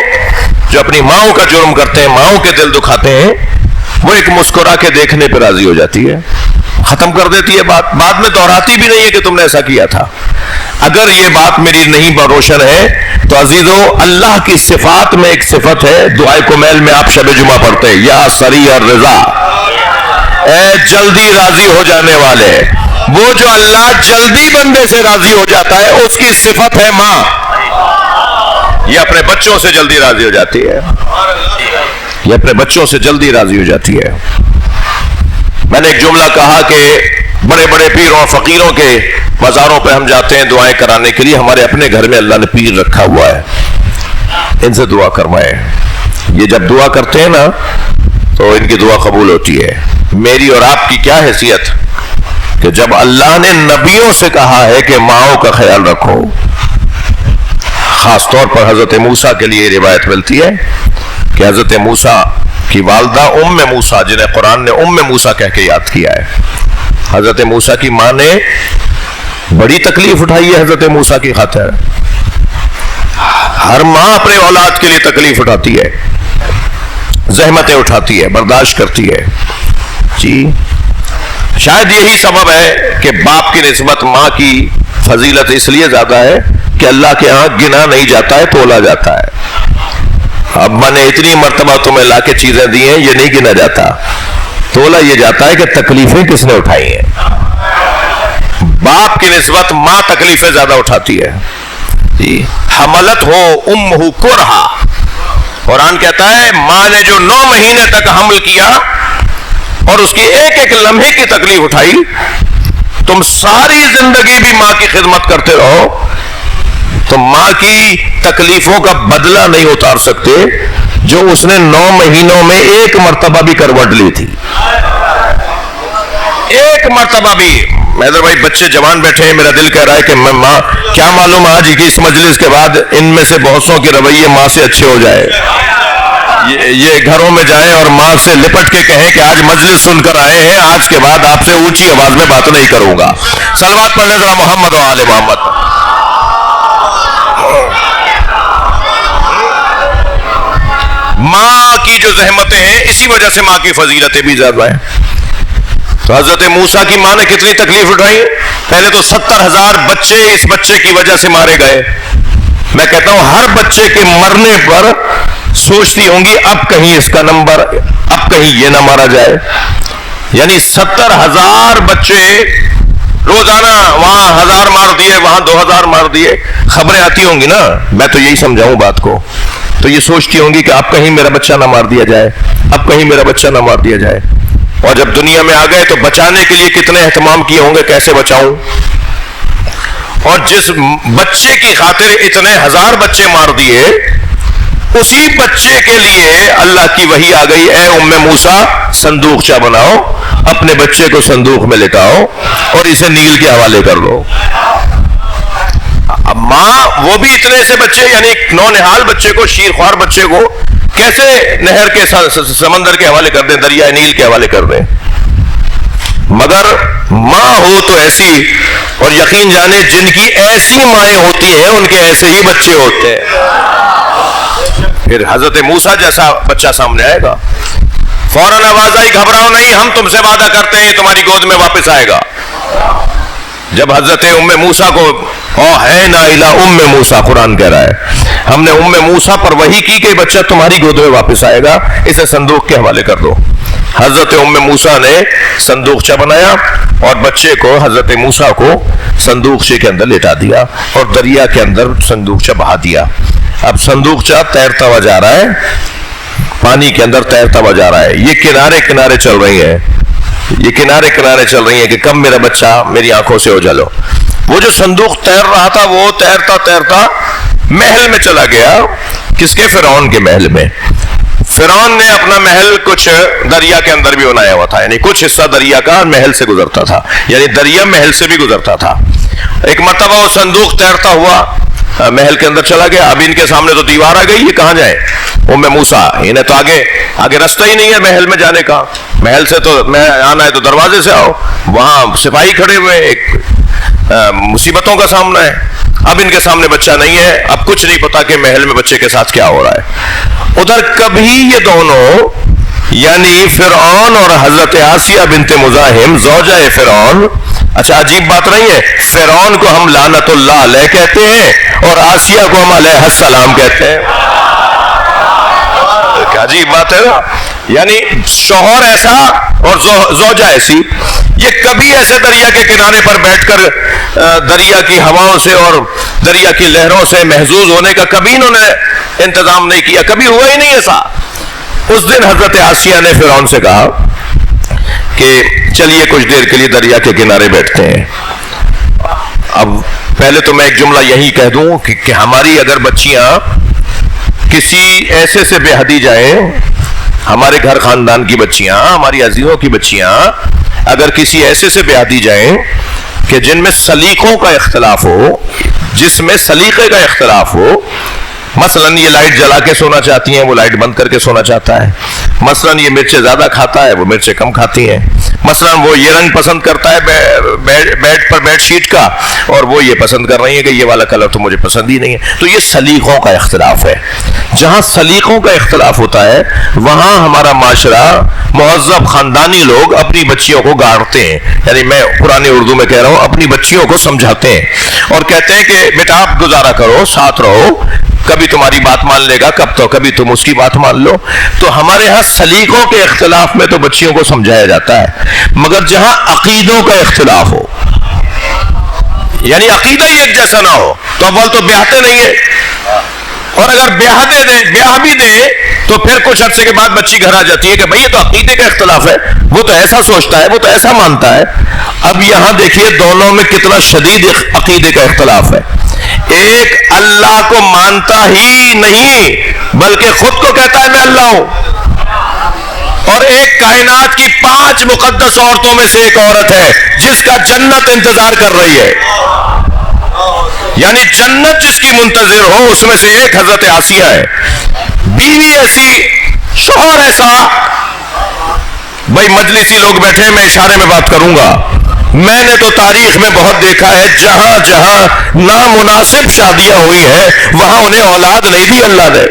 جو اپنی ماؤں کا جرم کرتے ہیں، ماؤں کے دل دکھاتے ہیں، وہ ایک مسکرا کے دیکھنے پہ راضی ہو جاتی ہے، ختم کر دیتی ہے بات، بعد میں دہراتی بھی نہیں ہے کہ تم نے ایسا کیا تھا۔ اگر یہ بات میری نہیں روشن ہے تو عزیزو، اللہ کی صفات میں ایک صفت ہے، دعائے کمیل میں آپ شب جمعہ پڑھتے ہیں، یا سریع الرضا، اے جلدی راضی ہو جانے والے، وہ جو اللہ جلدی بندے سے راضی ہو جاتا ہے اس کی صفت ہے ماں، یہ اپنے بچوں سے جلدی راضی ہو جاتی ہے، یہ اپنے بچوں سے جلدی راضی ہو جاتی ہے۔ میں نے ایک جملہ کہا کہ بڑے بڑے پیروں اور فقیروں کے مزاروں پہ ہم جاتے ہیں دعائیں کرانے کے لیے، ہمارے اپنے گھر میں اللہ نے پیر رکھا ہوا ہے، ان سے دعا کروائیں، یہ جب دعا کرتے ہیں نا تو ان کی دعا قبول ہوتی ہے۔ میری اور آپ کی کیا حیثیت کہ جب اللہ نے نبیوں سے کہا ہے کہ ماؤں کا خیال رکھو، خاص طور پر حضرت موسیٰ کے لیے روایت ملتی ہے کہ حضرت موسیٰ کی والدہ ام موسیٰ، جنہیں قرآن نے ام موسیٰ کہہ کے یاد کیا ہے، حضرت موسیٰ کی ماں نے بڑی تکلیف اٹھائی ہے حضرت موسیٰ کی خاطر۔ ہر ماں اپنے اولاد کے لیے تکلیف اٹھاتی ہے، زحمتیں اٹھاتی ہے، برداشت کرتی ہے جی۔ شاید یہی سبب ہے کہ باپ کی نسبت ماں کی فضیلت اس لیے زیادہ ہے کہ اللہ کے ہاں گنا نہیں جاتا ہے، تولا جاتا ہے۔ ابا نے اتنی مرتبہ تمہیں لا کے چیزیں دی ہیں، یہ نہیں گنا جاتا، تولا یہ جاتا ہے کہ تکلیفیں کس نے اٹھائی ہیں۔ باپ کی نسبت ماں تکلیفیں زیادہ اٹھاتی ہے جی۔ حملت ہو امہ کرہا، قرآن کہتا ہے ماں نے جو 9 مہینے تک حمل کیا اور اس کی ایک ایک لمحے کی تکلیف اٹھائی، تم ساری زندگی بھی ماں کی خدمت کرتے رہو تو ماں کی تکلیفوں کا بدلہ نہیں اتار سکتے جو اس نے 9 مہینوں میں ایک مرتبہ بھی کروٹ لی تھی، ایک مرتبہ بھی۔ حیدر بھائی بچے جوان بیٹھے ہیں، میرا دل کہہ رہا ہے کہ میں ماں، کیا معلوم آج کی اس مجلس کے بعد ان میں سے بہت سو کے رویے ماں سے اچھے ہو جائے، یہ گھروں میں جائیں اور ماں سے لپٹ کے کہیں کہ آج مجلس سن کر آئے ہیں، آج کے بعد آپ سے اونچی آواز میں بات نہیں کروں گا۔ صلوات پڑھنے ذرا محمد و آل محمد۔ ماں کی جو زحمتیں ہیں اسی وجہ سے ماں کی فضیلتیں بھی زیادہ ہیں۔ تو حضرت موسیٰ کی ماں نے کتنی تکلیف اٹھائی؟ پہلے تو 70,000 بچے اس بچے کی وجہ سے مارے گئے۔ میں کہتا ہوں ہر بچے کے مرنے پر سوچتی ہوں گی اب کہیں اس کا نمبر، اب کہیں یہ نہ مارا جائے۔ یعنی 70,000 بچے روزانہ، وہاں 1000 مار دیے، وہاں 2000 مار دیے، خبریں آتی ہوں گی نا، میں تو یہی سمجھاؤں بات کو، تو یہ سوچتی ہوں گی کہ اب کہیں میرا بچہ نہ مار دیا جائے، اب کہیں میرا بچہ نہ مار دیا جائے۔ اور جب دنیا میں آ گئے تو بچانے کے لیے کتنے اہتمام کیے ہوں گے، کیسے بچاؤں۔ اور جس بچے کی خاطر اتنے 1000 بچے مار دیے، اسی بچے کے لیے اللہ کی وحی آ گئی، اے ام موسیٰ صندوقچہ بناؤ، اپنے بچے کو صندوق میں لٹاؤ اور اسے نیل کے حوالے کر دو۔ اب ماں وہ بھی اتنے سے بچے، یعنی نونہال بچے کو، شیرخوار بچے کو کیسے نہر کے سمندر کے حوالے کر دیں، دریا نیل کے حوالے کر دیں۔ مگر ماں ہو تو ایسی، اور یقین جانے جن کی ایسی مائیں ہوتی ہیں ان کے ایسے ہی بچے ہوتے ہیں۔ پھر حضرت موسیٰ جیسا بچہ سامنے آئے گا، فوراً آواز آئی گھبراؤ نہیں، ہم تم سے وعدہ کرتے ہیں تمہاری گود میں واپس آئے گا۔ جب حضرت ام موسیٰ کو اوحینا الی ام موسیٰ، قرآن کہہ رہا ہے ہم نے ام موسیٰ پر وحی کی کہ بچہ تمہاری گود میں واپس آئے گا، اسے صندوق کے حوالے کر دو۔ حضرت ام موسیٰ نے صندوقچہ بنایا اور بچے کو، حضرت موسیٰ کو صندوقچے کے اندر لٹا دیا اور دریا کے اندر صندوقچہ بہا دیا۔ اب صندوقچہ تیرتا ہوا جا رہا ہے، پانی کے اندر تیرتا ہوا جا رہا ہے، یہ کنارے کنارے چل رہی ہیں، یہ کنارے کنارے چل رہی ہیں کہ کب میرا بچہ میری آنکھوں سے اوجھل ہو۔ وہ جو صندوق تیر رہا تھا وہ تیرتا تیرتا محل میں چلا گیا، کس کے؟ فرعون کے محل میں۔ فرعون نے اپنا محل کچھ دریا کے اندر بھی بنایا ہوا تھا، یعنی کچھ حصہ دریا کا محل سے گزرتا تھا، یعنی دریا محل سے بھی گزرتا تھا۔ ایک مرتبہ وہ صندوق تیرتا ہوا محل کے اندر چلا گیا، اب ان کے سامنے تو دیوار آ گئی، یہ کہاں جائیں؟ ام موسیٰ، انہیں تو آگے راستہ ہی نہیں ہے محل میں جانے کا، محل سے تو میں آنا ہے تو دروازے سے آؤ، وہاں سپاہی کھڑے ہوئے، ایک مصیبتوں کا سامنا ہے۔ اب ان کے سامنے بچہ نہیں ہے، اب کچھ نہیں پتا کہ محل میں بچے کے ساتھ کیا ہو رہا ہے۔ ادھر کبھی یہ دونوں، یعنی فرعون اور حضرت آسیہ بنت مزاحم زوجہ فرعون، اچھا عجیب بات نہیں ہے، فرعون کو ہم لعنت اللہ علیہ کہتے ہیں اور آسیہ کو ہم علیہ السلام کہتے ہیں، کیا عجیب بات ہے نا، یعنی شوہر ایسا اور زوجہ ایسی، یہ کبھی ایسے دریا کے کنارے پر بیٹھ کر دریا کی ہواؤں سے اور دریا کی لہروں سے محظوظ ہونے کا کبھی انہوں نے انتظام نہیں کیا، کبھی ہوا ہی نہیں ایسا۔ اس دن حضرت آسیہ نے فرعون سے کہا کہ چلیے کچھ دیر کے لیے دریا کے کنارے بیٹھتے ہیں۔ اب پہلے تو میں ایک جملہ یہی کہہ دوں کہ ہماری اگر بچیاں کسی ایسے سے بے حدی جائیں ہمارے گھر خاندان کی بچیاں، ہماری عزیزوں کی بچیاں اگر کسی ایسے سے بیاہ دی جائیں کہ جن میں سلیقوں کا اختلاف ہو، جس میں سلیقے کا اختلاف ہو، مثلا یہ لائٹ جلا کے سونا چاہتی ہیں، وہ لائٹ بند کر کے سونا چاہتا ہے، مثلا یہ مرچیں زیادہ کھاتا ہے، وہ مرچیں کم کھاتی ہیں، مثلا وہ یہ رنگ پسند کرتا ہے بیڈ پر بیڈ شیٹ کا، اور وہ یہ پسند کر رہی ہے کہ یہ والا کلر تو مجھے پسند ہی نہیں ہے۔ تو یہ سلیقوں کا اختلاف ہے۔ جہاں سلیقوں کا اختلاف ہوتا ہے وہاں ہمارا معاشرہ، مہذب خاندانی لوگ اپنی بچیوں کو گاڑتے ہیں، یعنی میں پرانی اردو میں کہہ رہا ہوں، اپنی بچیوں کو سمجھاتے ہیں اور کہتے ہیں کہ بیٹا آپ گزارا کرو، ساتھ رہو، کبھی تمہاری بات مان لے گا، کبھی تم اس کی بات مان لو۔ تو ہمارے ہاں سلیقوں کے اختلاف میں تو بچیوں کو سمجھایا جاتا ہے، مگر جہاں عقیدوں کا اختلاف ہو، یعنی عقیدہ ہی ایک جیسا نہ ہو، تو اول تو بیاہتے نہیں ہیں، اور اگر بیاہ بھی دے تو پھر کچھ عرصے کے بعد بچی گھر آ جاتی ہے کہ بھئی یہ تو عقیدے کا اختلاف ہے، وہ تو ایسا سوچتا ہے، وہ تو ایسا مانتا ہے۔ اب یہاں دیکھیے دونوں میں کتنا شدید عقیدے کا اختلاف ہے۔ ایک اللہ کو مانتا ہی نہیں بلکہ خود کو کہتا ہے میں اللہ ہوں، اور ایک کائنات کی 5 مقدس عورتوں میں سے ایک عورت ہے جس کا جنت انتظار کر رہی ہے، یعنی جنت جس کی منتظر ہو اس میں سے ایک حضرت آسیہ ہے۔ بیوی ایسی، شوہر ایسا۔ بھائی مجلسی لوگ بیٹھے ہیں، میں اشارے میں بات کروں گا، میں نے تو تاریخ میں بہت دیکھا ہے جہاں جہاں نامناسب شادیاں ہوئی ہیں وہاں انہیں اولاد نہیں دی اللہ نے۔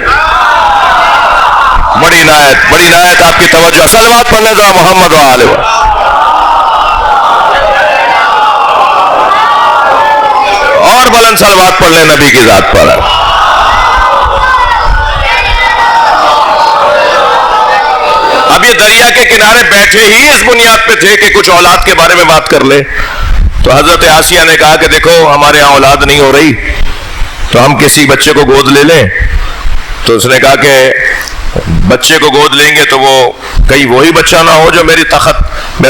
بڑی عنایت آپ کی توجہ، صلوات پڑھنے ذرا محمد و آلہ و اور بلند صلوات پڑھ لیں نبی کی ذات پر۔ اب یہ دریا کے کنارے بیٹھے ہی اس بنیاد پہ تھے کہ کچھ اولاد کے بارے میں بات کر لے، تو حضرت آسیہ نے کہا کہ دیکھو ہمارے ہاں اولاد نہیں ہو رہی تو ہم کسی بچے کو گود لے لیں۔ تو اس نے کہا کہ بچے کو گود لیں گے تو وہ کہیں وہی بچہ نہ ہو جو میرا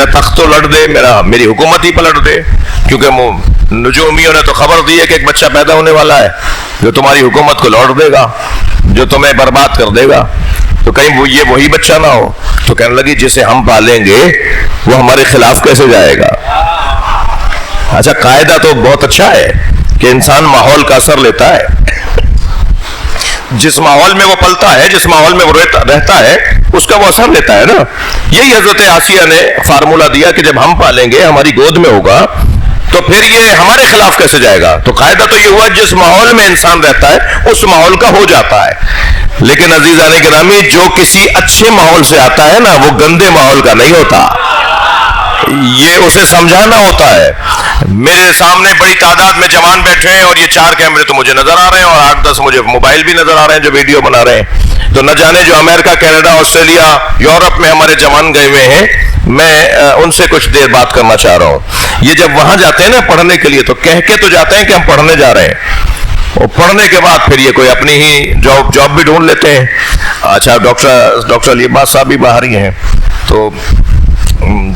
تخت تو لٹ دے، میری حکومت ہی پلٹ دے، کیونکہ نجومیوں نے تو خبر دی ہے کہ ایک بچہ پیدا ہونے والا ہے جو تمہاری حکومت کو لوٹ دے گا، جو تمہیں برباد کر دے گا، تو کہیں یہ وہی بچہ نہ ہو۔ تو کہنے لگی جسے ہم پالیں گے وہ ہمارے خلاف کیسے جائے گا؟ اچھا قاعدہ تو بہت اچھا ہے کہ انسان ماحول کا اثر لیتا ہے، جس ماحول میں وہ پلتا ہے، جس ماحول میں وہ رہتا ہے اس کا وہ اثر لیتا ہے نا۔ یہی حضرت آسیہ نے فارمولہ دیا کہ جب ہم پالیں گے، ہماری گود میں ہوگا، تو پھر یہ ہمارے خلاف کیسے جائے گا؟ تو قاعدہ تو یہ ہوا جس ماحول میں انسان رہتا ہے اس ماحول کا ہو جاتا ہے۔ لیکن عزیزان گرامی جو کسی اچھے ماحول سے آتا ہے نا وہ گندے ماحول کا نہیں ہوتا، یہ اسے سمجھانا ہوتا ہے۔ میرے سامنے بڑی تعداد میں جوان بیٹھے ہیں اور یہ 4 کیمرے تو مجھے نظر آ رہے ہیں اور 8-10 مجھے موبائل بھی نظر آ رہے ہیں جو ویڈیو بنا رہے ہیں۔ تو نہ جانے جو امریکہ، کینیڈا، آسٹریلیا، یورپ میں ہمارے جوان گئے ہوئے ہیں، میں ان سے کچھ دیر بات کرنا چاہ رہا ہوں۔ یہ جب وہاں جاتے ہیں نا پڑھنے کے لیے تو کہہ کے تو جاتے ہیں کہ ہم پڑھنے جا رہے ہیں، اور پڑھنے کے بعد پھر یہ کوئی اپنی ہی جاب بھی ڈھونڈ لیتے ہیں۔ اچھا ڈاکٹر علیباز صاحب بھی باہر ہی ہیں تو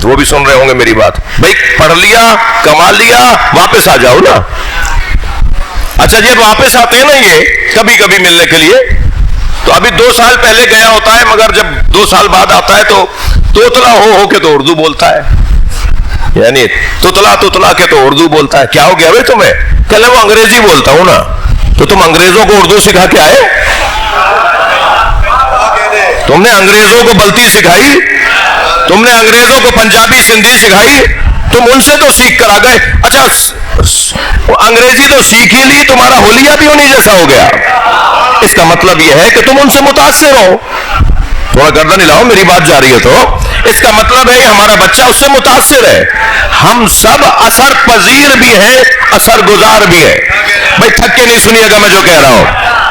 وہ بھی سن رہے ہوں گے میری بات۔ بھائی پڑھ لیا، کما لیا، واپس آ جاؤ نا۔ اچھا جب واپس آتے ہیں نا یہ کبھی کبھی ملنے کے لیے تو ابھی 2 سال پہلے گیا ہوتا ہے، مگر جب 2 سال بعد آتا ہے تو توتلا ہو کے تو اردو بولتا ہے، یعنی توتلا کے تو اردو بولتا ہے۔ کیا ہو گیا بھائی تمہیں؟ کہلے وہ انگریزی بولتا ہوں نا۔ تو تم انگریزوں کو اردو سکھا کے آئے؟ تم نے انگریزوں کو بلتی سکھائی؟ تم نے انگریزوں کو پنجابی سندھی سکھائی؟ تم ان سے تو سیکھ کر آ گئے۔ اچھا انگریزی تو سیکھ ہی لی، تمہارا حلیہ بھی انہی جیسا ہو گیا۔ اس کا مطلب یہ ہے کہ تم ان سے متاثر ہو۔ تھوڑا گردن ہلاؤ، میری بات جا رہی ہے تو اس کا مطلب ہے ہمارا بچہ اس سے متاثر ہے۔ ہم سب اثر پذیر بھی ہیں، اثر گزار بھی ہیں۔ بھائی تھک کے نہیں سنیے گا میں جو کہہ رہا ہوں،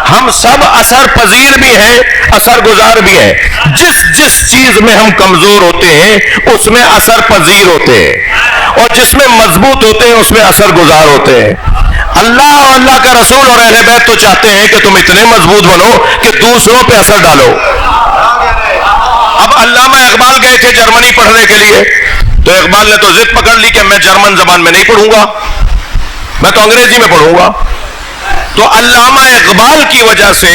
ہم سب اثر پذیر بھی ہیں، اثر گزار بھی ہیں۔ جس چیز میں ہم کمزور ہوتے ہیں اس میں اثر پذیر ہوتے ہیں، اور جس میں مضبوط ہوتے ہیں اس میں اثر گزار ہوتے ہیں۔ اللہ اور اللہ کا رسول اور اہل بیت تو چاہتے ہیں کہ تم اتنے مضبوط بنو کہ دوسروں پہ اثر ڈالو۔ اب علامہ اقبال گئے تھے جرمنی پڑھنے کے لیے، تو اقبال نے تو ضد پکڑ لی کہ میں جرمن زبان میں نہیں پڑھوں گا، میں تو انگریزی میں پڑھوں گا۔ تو علامہ اقبال کی وجہ سے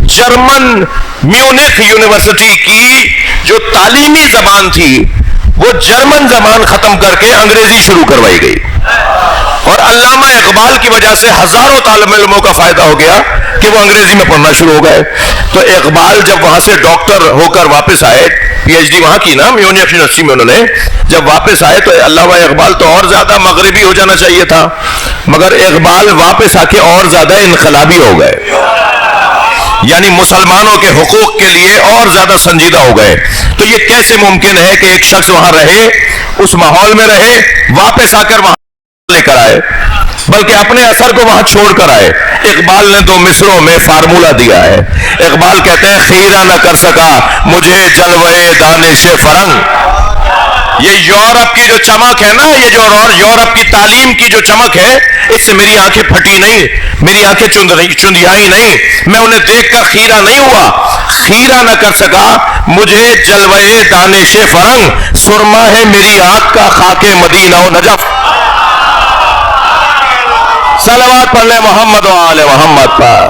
جرمن میونخ یونیورسٹی کی جو تعلیمی زبان تھی وہ جرمن زبان ختم کر کے انگریزی شروع کروائی گئی، اور علامہ اقبال کی وجہ سے ہزاروں طالب علموں کا فائدہ ہو گیا کہ وہ انگریزی میں پڑھنا شروع ہو گئے۔ تو اقبال جب وہاں سے ڈاکٹر ہو کر واپس آئے، پی ایچ ڈی وہاں کی نا میونخ یونیورسٹی میں، انہوں نے جب واپس آئے تو علامہ اقبال تو اور زیادہ مغربی ہو جانا چاہیے تھا، مگر اقبال واپس آ کے اور زیادہ انقلابی ہو گئے، یعنی مسلمانوں کے حقوق کے لیے اور زیادہ سنجیدہ ہو گئے۔ تو یہ کیسے ممکن ہے کہ ایک شخص وہاں رہے، اس ماحول میں رہے، واپس آ کر وہاں لے کر آئے، بلکہ اپنے اثر کو وہاں چھوڑ کر آئے؟ اقبال نے 2 مصروں میں فارمولہ دیا ہے۔ اقبال کہتے ہیں خیرہ نہ کر سکا مجھے جلوے دانش فرنگ۔ یہ یورپ کی جو چمک ہے نا، یہ جو یورپ کی تعلیم کی جو چمک ہے، اس سے میری آنکھیں پھٹی نہیں، میری آنکھیں چندیائی نہیں، میں انہیں دیکھ کر خیرہ نہیں ہوا۔ خیرہ نہ کر سکا مجھے جلوے دانش فرنگ، سرما ہے میری آنکھ کا خاک مدینہ و نجف۔ صلوات پڑھ لیں محمد و آل محمد پر۔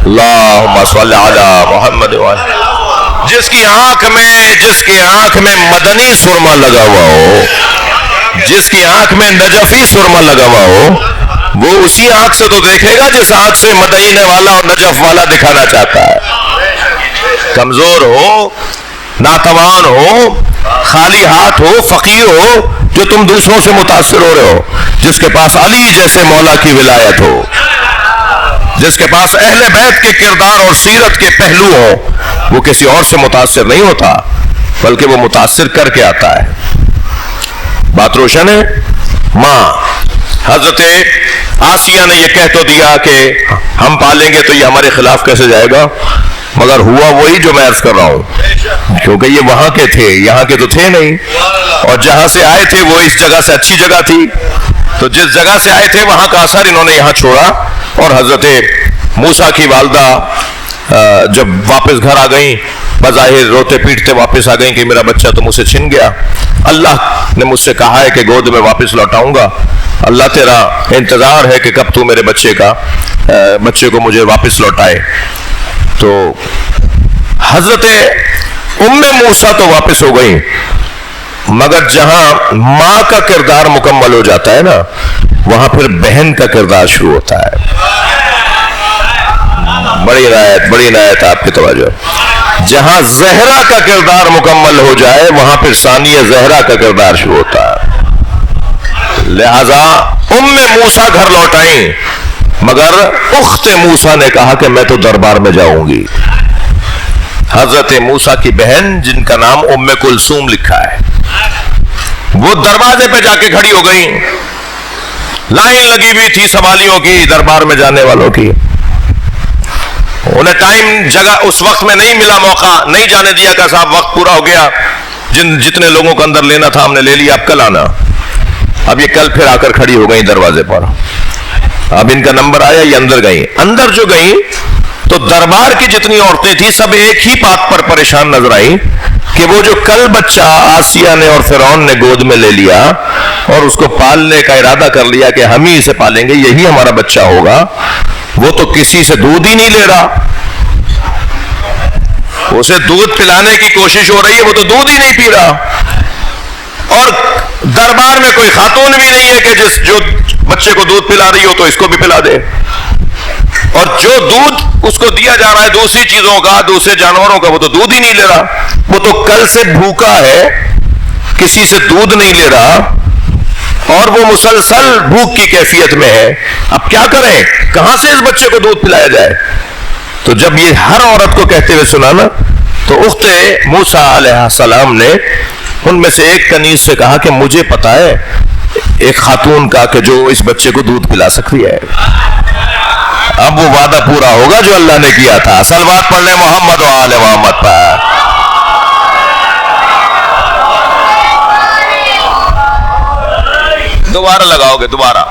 اللہم صل علی محمد و آل۔ جس کی آنکھ میں مدنی سرما لگا ہوا ہو، جس کی آنکھ میں نجفی سرما لگا ہوا ہو، وہ اسی آنکھ سے تو دیکھے گا جس آنکھ سے مدینے والا اور نجف والا دکھانا چاہتا ہے۔ کمزور ہو، ناتوان ہو، خالی ہاتھ ہو، فقیر ہو، جو تم دوسروں سے متاثر ہو رہے ہو، جس کے پاس علی جیسے مولا کی ولایت ہو، جس کے پاس اہل بیت کے کردار اور سیرت کے پہلو ہو، وہ کسی اور سے متاثر نہیں ہوتا، بلکہ وہ متاثر کر کے آتا ہے۔ بات روشن ہے؟ ماں حضرت آسیہ نے یہ کہہ تو دیا کہ ہم پالیں گے تو یہ ہمارے خلاف کیسے جائے گا، مگر ہوا وہی جو میں عرض کر رہا ہوں، کیونکہ یہ وہاں کے تھے، یہاں کے تو تھے نہیں، اور جہاں سے آئے تھے وہ اس جگہ سے اچھی جگہ تھی، تو جس جگہ سے آئے تھے وہاں کا اثر انہوں نے یہاں چھوڑا، اور حضرت موسیٰ کی والدہ جب واپس گھر آ گئیں، بظاہر روتے پیٹتے واپس آ گئیں کہ میرا بچہ تو مجھ سے چھن گیا، اللہ نے مجھ سے کہا ہے کہ گود میں واپس لوٹاؤں گا، اللہ تیرا انتظار ہے کہ کب تو میرے بچے کو مجھے واپس لوٹائے۔ تو حضرت موسیٰ تو واپس ہو گئیں، مگر جہاں ماں کا کردار مکمل ہو جاتا ہے نا، وہاں پھر بہن کا کردار شروع ہوتا ہے۔ بڑی عنایت آپ کی توجہ۔ جہاں زہرا کا کردار مکمل ہو جائے وہاں پھر ثانیہ زہرا کا کردار شروع ہوتا ہے۔ لہذا موسیٰ گھر لوٹائیں، مگر اخت موسیٰ نے کہا کہ میں تو دربار میں جاؤں گی۔ حضرت موسیٰ کی بہن جن کا نام کلثوم لکھا ہے، وہ دروازے پہ جا کے کھڑی ہو گئیں، لائن لگی ہوئی تھی سوالیوں کی، دربار میں جانے والوں کی، انہیں ٹائم جگہ اس وقت میں نہیں ملا، موقع نہیں جانے دیا کہ صاحب وقت پورا ہو گیا، جتنے لوگوں کو اندر لینا تھا ہم نے لے لیا، اب کل آنا۔ اب یہ کل پھر آ کر کھڑی ہو گئیں دروازے پر، اب ان کا نمبر آیا، یہ اندر گئیں۔ اندر جو گئیں تو دربار کی جتنی عورتیں تھیں سب ایک ہی بات پر پریشان نظر آئیں کہ وہ جو کل بچہ آسیہ نے اور فرعون نے گود میں لے لیا اور اس کو پالنے کا ارادہ کر لیا کہ ہم ہی اسے پالیں گے، یہی ہمارا بچہ ہوگا، وہ تو کسی سے دودھ ہی نہیں لے رہا، اسے دودھ پلانے کی کوشش ہو رہی ہے، وہ تو دودھ ہی نہیں پی رہا، اور دربار میں کوئی خاتون بھی نہیں ہے کہ جو بچے کو دودھ پلا رہی ہو تو اس کو بھی پلا دے، اور جو دودھ اس کو دیا جا رہا ہے دوسری چیزوں کا، دوسرے جانوروں کا، وہ تو دودھ ہی نہیں لے رہا، وہ تو کل سے بھوکا ہے، کسی سے دودھ نہیں لے رہا، اور وہ مسلسل بھوک کی کیفیت میں ہے۔ اب کیا کریں، کہاں سے اس بچے کو دودھ پلایا جائے؟ تو جب یہ ہر عورت کو کہتے ہوئے سنا نا، تو اخت موسیٰ علیہ السلام نے ان میں سے ایک کنیز سے کہا کہ مجھے پتا ہے ایک خاتون کا کہ جو اس بچے کو دودھ پلا سکتی ہے۔ اب وہ وعدہ پورا ہوگا جو اللہ نے کیا تھا۔ صلوات پڑھ لیں محمد و آل محمد پر۔ دوبارہ لگاؤ گے؟ دوبارہ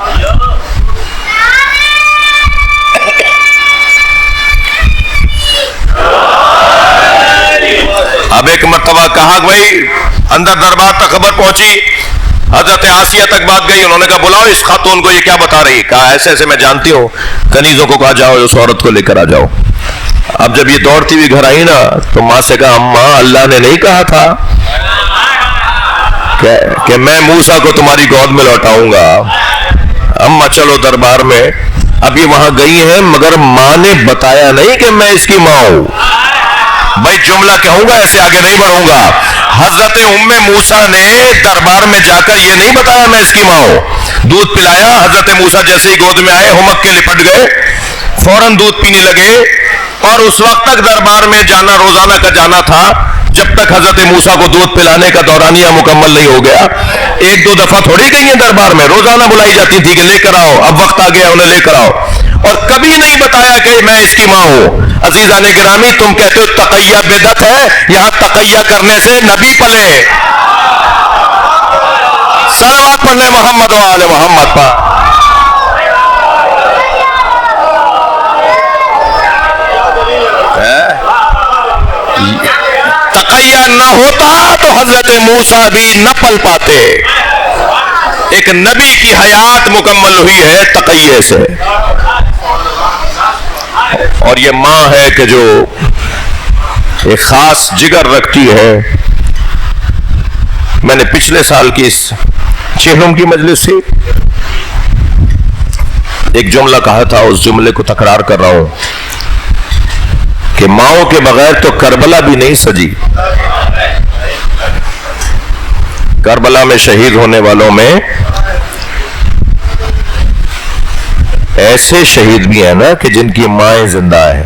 اب ایک مرتبہ کہا کہا کہ بھائی اندر دربار تک خبر پہنچی, حضرت آسیہ تک بات گئی, انہوں نے کہا بلاؤ اس خاتون کو, یہ کیا بتا رہی. کہا ایسے ایسے میں جانتی ہوں. کنیزوں کو کہا جاؤ اس عورت کو لے کر آ جاؤ. اب جب یہ دوڑتی ہوئی گھر آئی نا تو ماں سے کہا اماں اللہ نے نہیں کہا تھا کہ میں موسیٰ کو تمہاری گود میں لوٹاؤں گا. اماں چلو دربار میں. اب یہ وہاں گئی ہیں مگر ماں نے بتایا نہیں کہ میں اس کی ماں ہوں. بھائی جملہ کہوں گا ایسے آگے نہیں بڑھوں گا. حضرت ام موسیٰ نے دربار میں جا کر یہ نہیں بتایا میں اس کی ماں ہوں. دودھ پلایا. حضرت موسیٰ جیسے ہی گود میں آئے ہمک کے لپٹ گئے, فوراً دودھ پینے لگے. اور اس وقت تک دربار میں جانا روزانہ کا جانا تھا جب تک حضرت موسیٰ کو دودھ پلانے کا دورانیہ مکمل نہیں ہو گیا. ایک دو دفعہ تھوڑی گئی ہیں دربار میں, روزانہ بلائی جاتی تھی کہ لے کر آؤ, اب وقت آ گیا انہیں لے کر آؤ. اور کبھی نہیں بتایا کہ میں اس کی ماں ہوں. عزیزان گرامی, تم کہتے ہو تقیہ بدعت ہے, یہاں تقیہ کرنے سے نبی پلے. صلوات پڑھنے محمد و آل محمد پر. تقیہ نہ ہوتا تو حضرت موسیٰ بھی نہ پل پاتے. ایک نبی کی حیات مکمل ہوئی ہے تقیہ سے. اور یہ ماں ہے کہ جو ایک خاص جگر رکھتی ہے. میں نے پچھلے سال کی اس چہرم کی مجلس سے ایک جملہ کہا تھا, اس جملے کو تکرار کر رہا ہوں کہ ماؤں کے بغیر تو کربلا بھی نہیں سجی. کربلا میں شہید ہونے والوں میں ایسے شہید بھی ہیں نا کہ جن کی مائیں زندہ ہیں.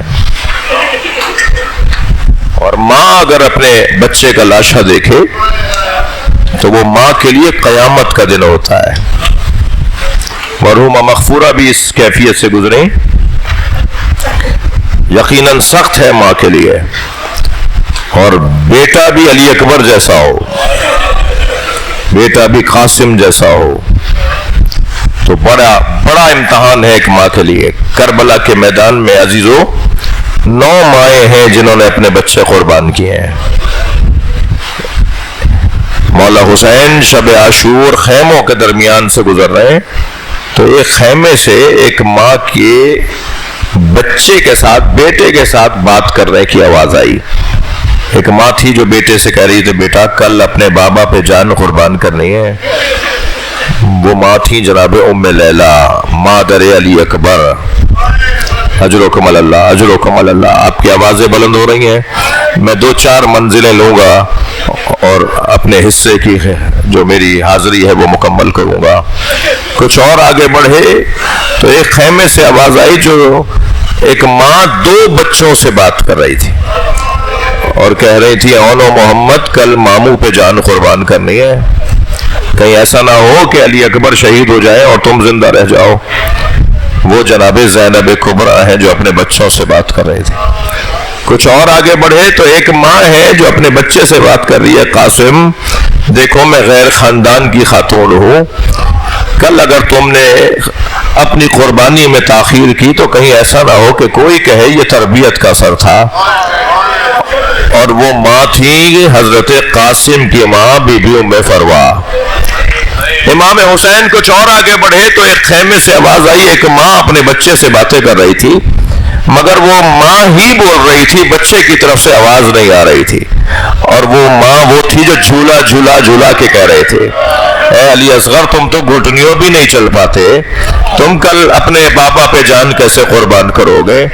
اور ماں اگر اپنے بچے کا لاشا دیکھے تو وہ ماں کے لیے قیامت کا دن ہوتا ہے. مرحومہ مغفورہ بھی اس کیفیت سے گزریں. یقیناً سخت ہے ماں کے لیے, اور بیٹا بھی علی اکبر جیسا ہو, بیٹا بھی قاسم جیسا ہو تو بڑا امتحان ہے ایک ماں کے لیے. کربلا کے میدان میں عزیزو 9 مائیں ہیں جنہوں نے اپنے بچے قربان کیے ہیں. مولا حسین شب عاشور خیموں کے درمیان سے گزر رہے ہیں تو ایک خیمے سے ایک ماں کے بچے کے ساتھ, بیٹے کے ساتھ بات کرنے کی آواز آئی. ایک ماں تھی جو بیٹے سے کہہ رہی تھی بیٹا کل اپنے بابا پہ جان قربان کرنی ہے. وہ ماں تھی جناب ام لیلہ مادر علی اکبر. اجرکم اللہ, اجرکم اللہ. آپ کی آوازیں بلند ہو رہی ہیں. میں 2-4 منزلیں لوں گا اور اپنے حصے کی جو میری حاضری ہے وہ مکمل کروں گا. کچھ اور آگے بڑھے تو ایک خیمے سے آواز آئی جو ایک ماں 2 بچوں سے بات کر رہی تھی اور کہہ رہی تھی اونو محمد کل ماموں پہ جان قربان کرنی ہے, کہیں ایسا نہ ہو کہ علی اکبر شہید ہو جائے اور تم زندہ رہ جاؤ. وہ جناب زینب کبریٰ ہیں جو اپنے بچوں سے بات کر رہے تھے. کچھ اور آگے بڑھے تو ایک ماں ہے جو اپنے بچے سے بات کر رہی ہے قاسم دیکھو میں غیر خاندان کی خاتون ہوں, کل اگر تم نے اپنی قربانی میں تاخیر کی تو کہیں ایسا نہ ہو کہ کوئی کہے یہ تربیت کا اثر تھا. اور وہ ماں تھی حضرت قاسم کی ماں بی بی ام فروا. امام حسین کچھ اور آگے بڑھے تو ایک خیمے سے آواز آئی, ایک ماں اپنے بچے سے باتیں کر رہی تھی مگر وہ ماں ہی بول رہی تھی, بچے کی طرف سے آواز نہیں آ رہی تھی. اور وہ ماں وہ تھی جو جھولا جھولا جھولا کے کہہ رہے تھے اے علی اصغر تم تو گھٹنیوں بھی نہیں چل پاتے, تم کل اپنے بابا پہ جان کیسے قربان کرو گے.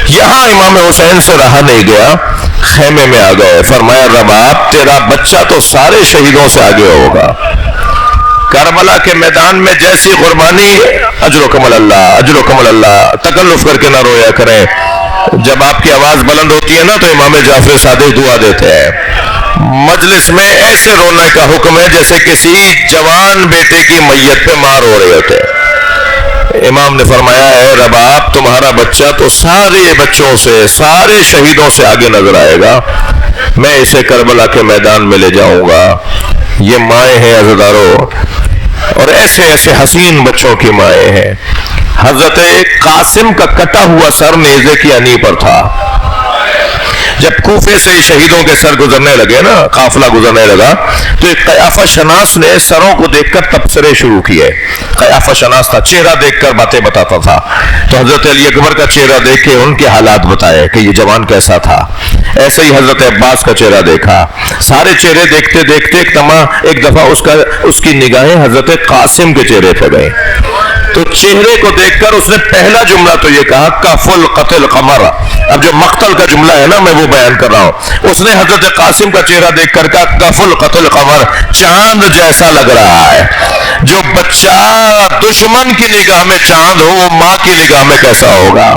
یہاں امام حسین سے رہا نہیں گیا, خیمے میں آ گئے. فرمایا رباب تیرا بچہ تو سارے شہیدوں سے آگے ہوگا. کربلا کے میدان میں جیسی قربانی, اجرکم اللہ, اجرکم اللہ. تکلف کر کے نہ رویا کریں. جب آپ کی آواز بلند ہوتی ہے نا تو امام جعفر صادق دعا دیتے ہیں. مجلس میں ایسے رونے کا حکم ہے جیسے کسی جوان بیٹے کی میت پہ مار ہو رہے ہوتے ہیں. امام نے فرمایا اے رباب تمہارا بچہ تو سارے بچوں سے, سارے شہیدوں سے آگے نظر آئے گا. میں اسے کربلا کے میدان میں لے جاؤں گا. یہ مائیں ہیں عزیزارو, اور ایسے ایسے حسین بچوں کی مائیں ہیں. حضرت قاسم کا کٹا ہوا سر نیزے کی انی پر تھا. جب کوفے سے شہیدوں کے سر گزرنے لگے نا، قافلہ گزرنے لگا، تو ایک قیافہ شناس نے سروں کو دیکھ کر تبصرے شروع کیے۔ قیافہ شناس تھا، چہرہ دیکھ کر باتیں بتاتا تھا، تو حضرت علی اکبر کا چہرہ دیکھ کے ان کے حالات بتائے کہ یہ جوان کیسا تھا۔ ایسے ہی حضرت عباس کا چہرہ دیکھا، سارے چہرے دیکھتے دیکھتے ایک دفعہ اس کی نگاہیں حضرت قاسم کے چہرے پہ گئیں، تو چہرے کو دیکھ کر اس نے پہلا جملہ تو یہ کہا کف القتل قمر۔ اب جو مقتل کا جملہ ہے نا، میں وہ بیان کر رہا ہوں۔ اس نے حضرت قاسم کا چہرہ دیکھ کر کہا کف القتل قمر، چاند جیسا لگ رہا ہے۔ جو بچہ دشمن کی نگاہ میں چاند ہو، وہ ماں کی نگاہ میں کیسا ہوگا؟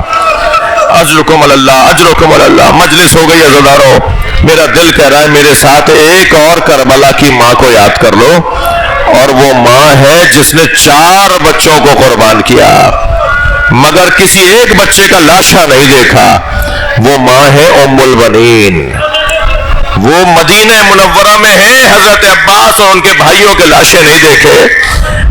اجرکم اللہ، اجرکم اللہ۔ مجلس ہو گئی عزیزانو، میرا دل کہہ رہا ہے میرے ساتھ ایک اور کربلا کی ماں کو یاد کر لو، اور وہ ماں ہے جس نے 4 بچوں کو قربان کیا مگر کسی ایک بچے کا لاشا نہیں دیکھا۔ وہ ماں ہے ام البنین، وہ مدینہ منورہ میں ہیں، حضرت عباس اور ان کے بھائیوں کے لاشیں نہیں دیکھے۔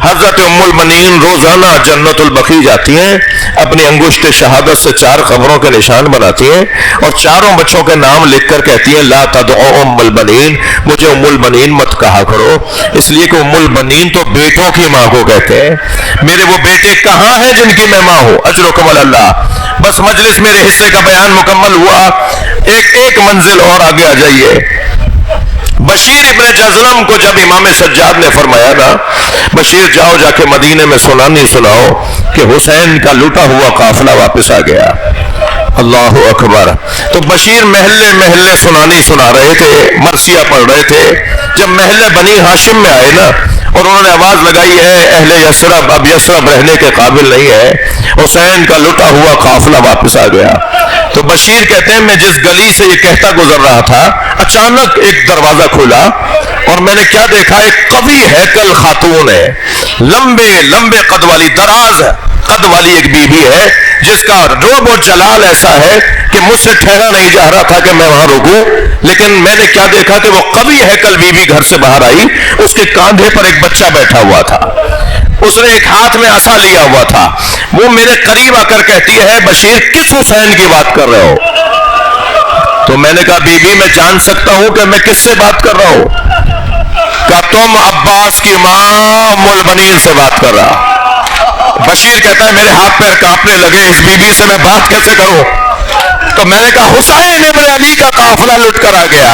حضرت ام المنین روزانہ جنت البقیع جاتی ہیں، اپنی انگشت شہادت سے 4 قبروں کے نشان بناتی ہیں، اور 4 بچوں کے نام لکھ کر کہتی ہیں لا تدعو ام البنین، مجھے ام البنین مت کہا کرو، اس لیے کہ ام البنین تو بیٹوں کی ماں کو کہتے ہیں۔ میرے وہ بیٹے کہاں ہیں جن کی میں ماں ہوں؟ اجرکم اللہ۔ بس مجلس میرے حصے کا بیان مکمل ہوا، ایک منزل اور آگے آ جائیے۔ بشیر ابن جزلم کو جب امام سجاد نے فرمایا نا بشیر جاؤ جا کے مدینے میں سناؤ کہ حسین کا لوٹا ہوا قافلہ واپس آ گیا۔ اللہ اکبر۔ تو بشیر محلے محلے سنا رہے تھے، مرثیہ پڑھ رہے تھے۔ جب محلے بنی ہاشم میں آئے نا، اور انہوں نے آواز لگائی ہے اہل یثرب اب یثرب رہنے کے قابل نہیں ہے، حسین کا لٹا ہوا قافلہ واپس آ گیا۔ تو بشیر کہتے ہیں میں جس گلی سے یہ کہتا گزر رہا تھا، اچانک ایک دروازہ کھلا اور میں نے کیا دیکھا، ایک قوی ہیکل خاتون ہے، لمبے لمبے قد والی، دراز قد والی ایک بی بی ہے، جس کا روب و جلال ایسا ہے کہ مجھ سے ٹھہرا نہیں جا رہا تھا کہ میں وہاں رکوں۔ لیکن میں نے کیا دیکھا کہ وہ قوی ہیکل بی بی گھر سے باہر آئی، اس کے کاندھے پر ایک بچہ بیٹھا ہوا تھا، اس نے ایک ہاتھ میں عصا لیا ہوا تھا۔ وہ میرے قریب آ کر کہتی ہے بشیر کس حسین کی بات کر رہے ہو؟ تو میں نے کہا بی بی میں جان سکتا ہوں کہ میں کس سے بات کر رہا ہوں؟ کہا تم عباس کی ماں ام البنین سے بات کر رہا۔ بشیر کہتا ہے میرے ہاتھ پیر کانپنے لگے، اس بی بی سے میں بات کیسے کروں؟ تو میں نے کہا حسین ابن علی کا قافلہ لٹ کر آ گیا۔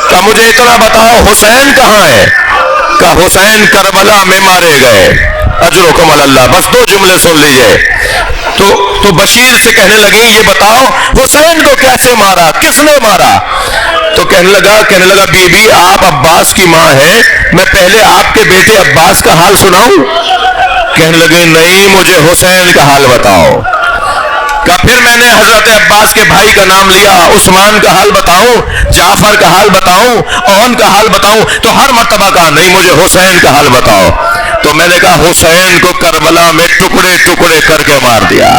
کہا مجھے اتنا بتاؤ حسین کہاں ہے؟ کہا حسین کربلا میں مارے گئے۔ اجرکم اللہ۔ بس 2 جملے سن لیجئے۔ تو بشیر سے کہنے لگی یہ بتاؤ حسین کو کیسے مارا، کس نے مارا؟ تو کہنے لگا بی بی آپ عباس کی ماں ہیں، میں پہلے آپ کے بیٹے عباس کا حال سناؤں؟ کہنے لگے نہیں مجھے حسین کا حال بتاؤ۔ کہا پھر میں نے حضرت عباس کے بھائی کا نام لیا، عثمان کا حال بتاؤں، جعفر کا حال بتاؤں، اون کا حال بتاؤں؟ تو ہر مرتبہ کہا نہیں مجھے حسین کا حال بتاؤ۔ تو میں نے کہا حسین کو کربلا میں ٹکڑے ٹکڑے کر کے مار دیا۔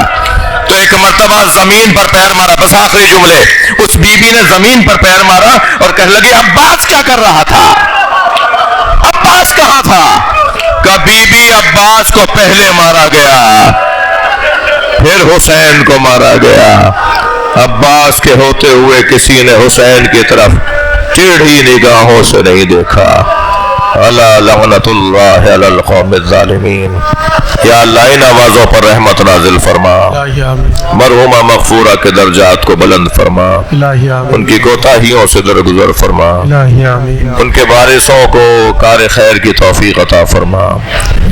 تو ایک مرتبہ زمین پر پیر مارا، بس آخری جملے، اس بی بی نے زمین پر پیر مارا اور کہنے لگی عباس کیا کر رہا تھا؟ عباس کہاں تھا؟ کہ بی بی عباس کو پہلے مارا گیا، پھر حسین کو مارا گیا۔ عباس کے ہوتے ہوئے کسی نے حسین کی طرف ٹیڑھی نگاہوں سے نہیں دیکھا۔ الا لعنت اللہ علی القوم الظالمین۔ یا اللہ ان آوازوں پر رحمت نازل فرما، مرحومہ مغفورہ کے درجات کو بلند فرما، ان کی کوتاہیوں سے درگزر فرما، ان کے وارثوں کو کار خیر کی توفیق عطا فرما،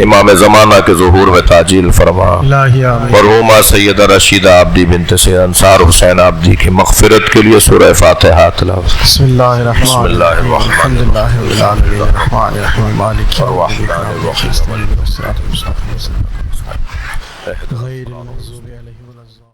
امام زمانہ کے ظہور میں تعجیل فرما، مرحومہ سیدہ رشیدہ عابدی بنت سید انصار حسین عابدی کی مغفرت کے لیے سورہ فاتحہ تلاوت۔ بسم اللہ الرحمن الرحیم، الحمد للہ رب العالمین، الرحمن الرحیم، مالک یوم الدین، غیر المغضوب علیہم ولا الضالین۔